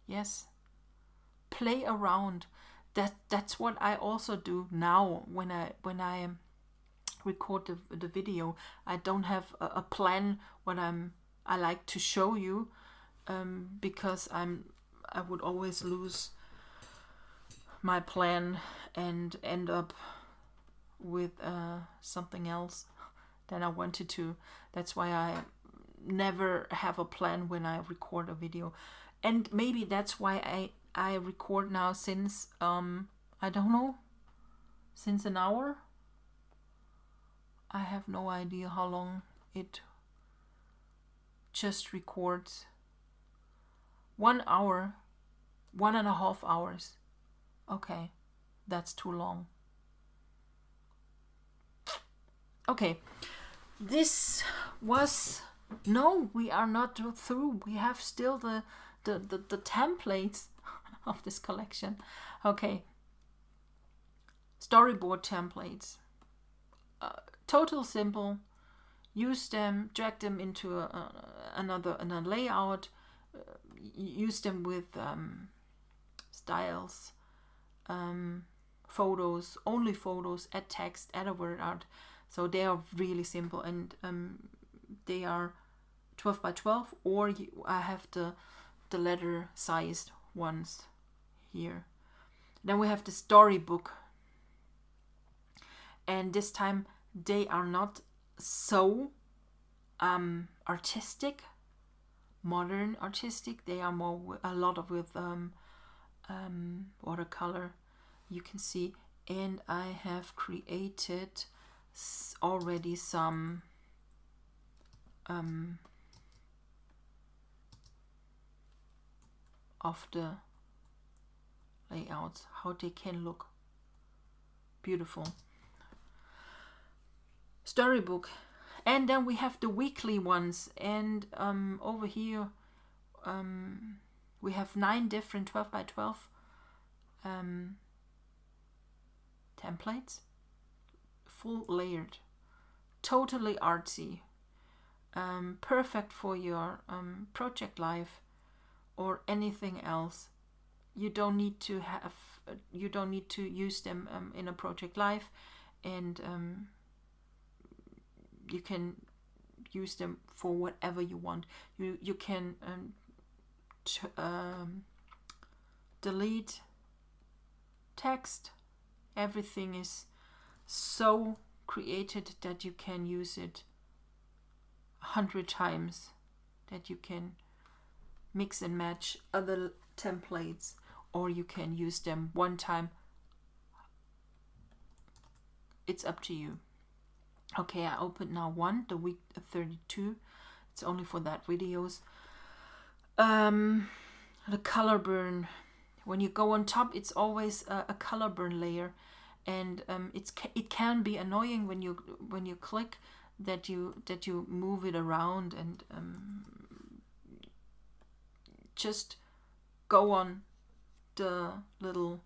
yes, play around. That's what I also do now when I record the video. I don't have a plan what I like to show you, because I would always lose my plan and end up with something else than I wanted to. That's why I never have a plan when I record a video. And maybe that's why I record now since, I don't know, since an hour. I have no idea how long it just records. 1 hour, 1.5 hours. Okay, that's too long. Okay, this was, no, we are not through. We have still the templates of this collection. Okay, storyboard templates. Total simple. Use them, drag them into another layout. Use them with styles, photos, only photos, add text, add a word art. So they are really simple, and they are 12 by 12, or I have the letter sized ones here. Then we have the storybook, and this time they are not so artistic, modern artistic. They are more a lot of with watercolor, you can see. And I have created already some of the layouts, how they can look beautiful. Storybook. And then we have the weekly ones, and over here we have 9 different 12 by 12 templates, full layered, totally artsy, perfect for your project life or anything else. You don't need to have, you don't need to use them in a project life, and you can use them for whatever you want. You can delete text. Everything is so created that you can use it 100 times, that you can mix and match other templates, or you can use them one time. It's up to you. Okay, I opened now one, the week 32. It's only for that videos. The color burn. When you go on top, it's always a color burn layer, and it can be annoying when you click that you move it around, and just go on the little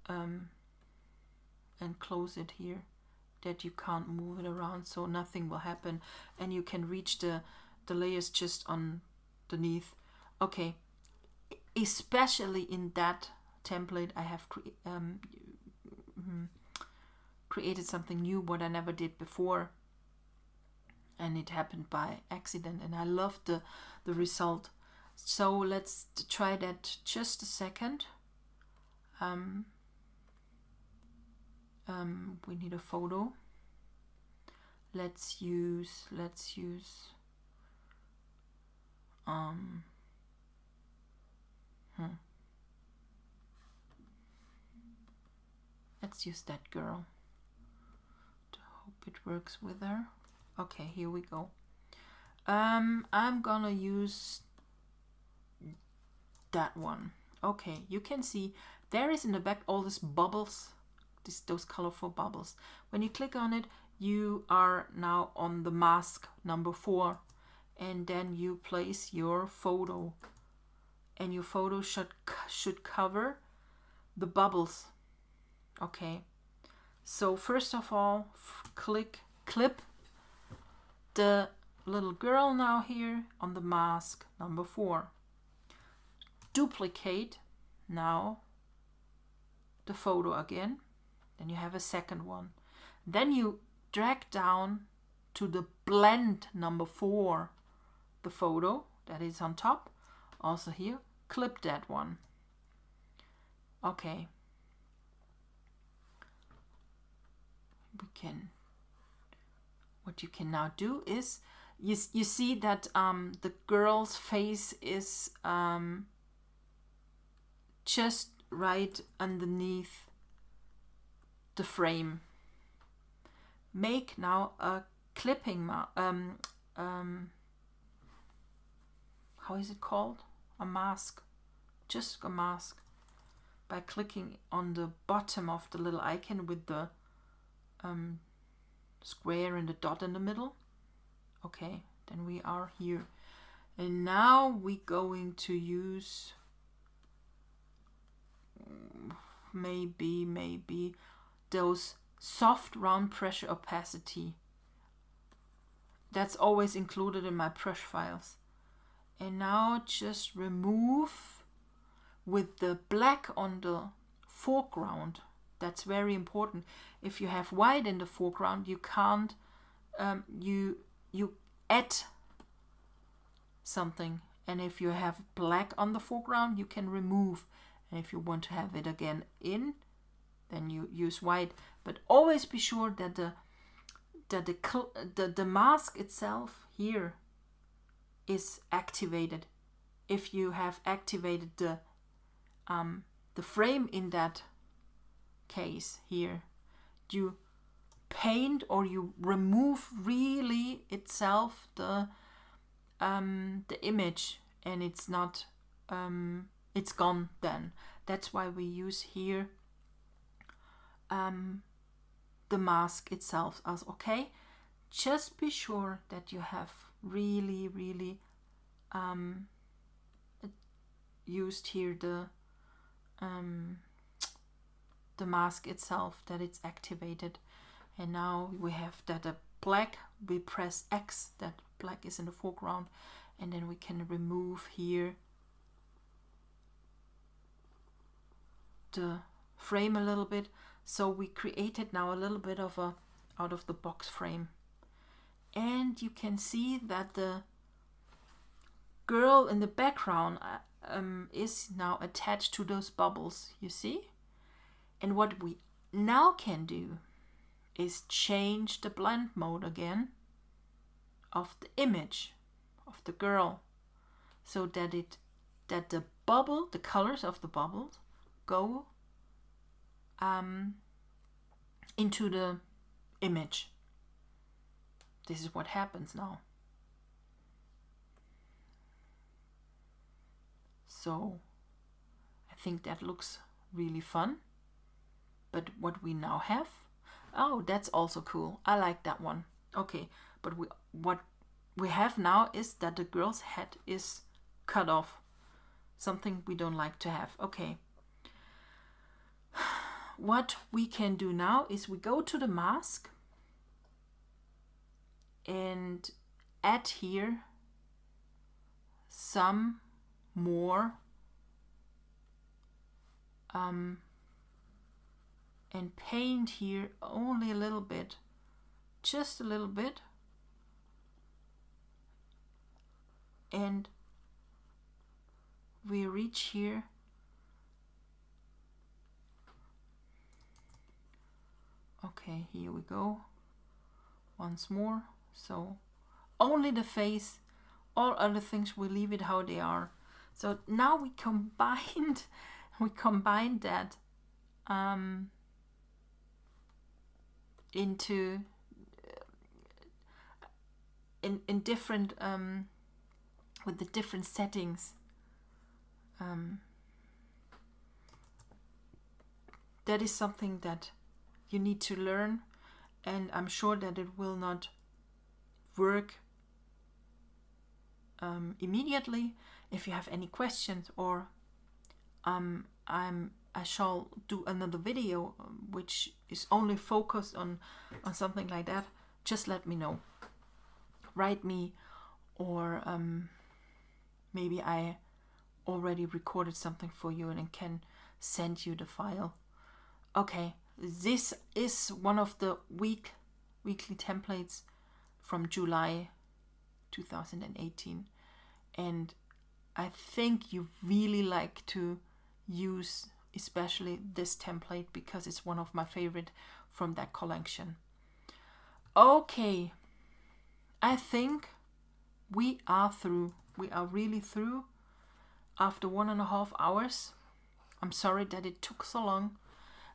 and close it here, that you can't move it around, so nothing will happen, and you can reach the layers just underneath. Okay, especially in that template I have created something new what I never did before, and it happened by accident, and I love the result. So let's try that just a second. We need a photo. Let's use let's use that girl. I hope it works with her. Okay, here we go. I'm gonna use that one. Okay, you can see there is in the back all these bubbles, those colorful bubbles. When you click on it, you are now on the mask number 4, and then you place your photo, and your photo should cover the bubbles. Okay, so first of all, clip the little girl now here on the mask number 4. Duplicate now the photo again, then you have a second one. Then you drag down to the blend number 4, the photo that is on top. Also here, clip that one. Okay. What you can now do is, you see that the girl's face is just right underneath the frame. Make now a clipping how is it called? A mask. Just a mask. By clicking on the bottom of the little icon with the square and the dot in the middle. Okay, then we are here. And now we're going to use maybe those soft round pressure opacity. That's always included in my brush files. And now just remove with the black on the foreground. That's very important. If you have white in the foreground, you can't you add something, and if you have black on the foreground, you can remove, and if you want to have it again in, then you use white. But always be sure that the mask itself here is activated. If you have activated the frame in that case here, you paint or you remove really itself the image, and it's not it's gone then. That's why we use here the mask itself as okay. Just be sure that you have really used here the mask itself, that it's activated. And now we have that black, we press X, that black is in the foreground, and then we can remove here the frame a little bit. So we created now a little bit of a out of the box frame, and you can see that the girl in the background is now attached to those bubbles, you see. And what we now can do is change the blend mode again of the image of the girl. so that the colors of the bubbles go into the image. This is what happens now. So I think that looks really fun. But what we now have, oh, that's also cool. I like that one. Okay, but what we have now is that the girl's head is cut off. Something we don't like to have. Okay. What we can do now is we go to the mask and add here some more and paint here only a little bit, just a little bit, and we reach here okay, here we go once more. So only the face, all other things we leave it how they are. So now we combined that into in different with the different settings. That is something that you need to learn, and I'm sure that it will not work immediately. If you have any questions, or I shall do another video which is only focused on something like that, just let me know. Write me, or maybe I already recorded something for you and I can send you the file. Okay, this is one of the weekly templates from July 2018, and I think you really like to use especially this template because it's one of my favorite from that collection. Okay, I think we are through. We are really through after 1.5 hours. I'm sorry that it took so long.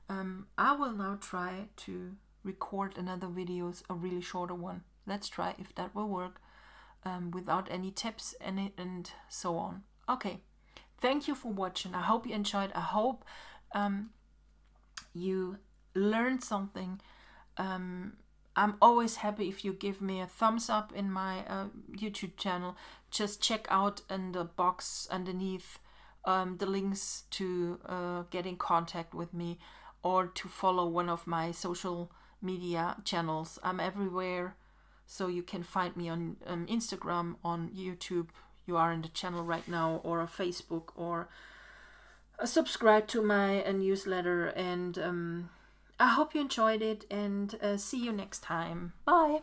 I will now try to record another videos, a really shorter one. Let's try if that will work, without any tips and so on. Okay, thank you for watching. I hope you enjoyed. I hope you learned something. I'm always happy if you give me a thumbs up in my YouTube channel. Just check out in the box underneath the links to get in contact with me, or to follow one of my social media channels. I'm everywhere, so you can find me on Instagram, on YouTube. You are in the channel right now, or on Facebook, or subscribe to my newsletter. And I hope you enjoyed it, and see you next time. Bye.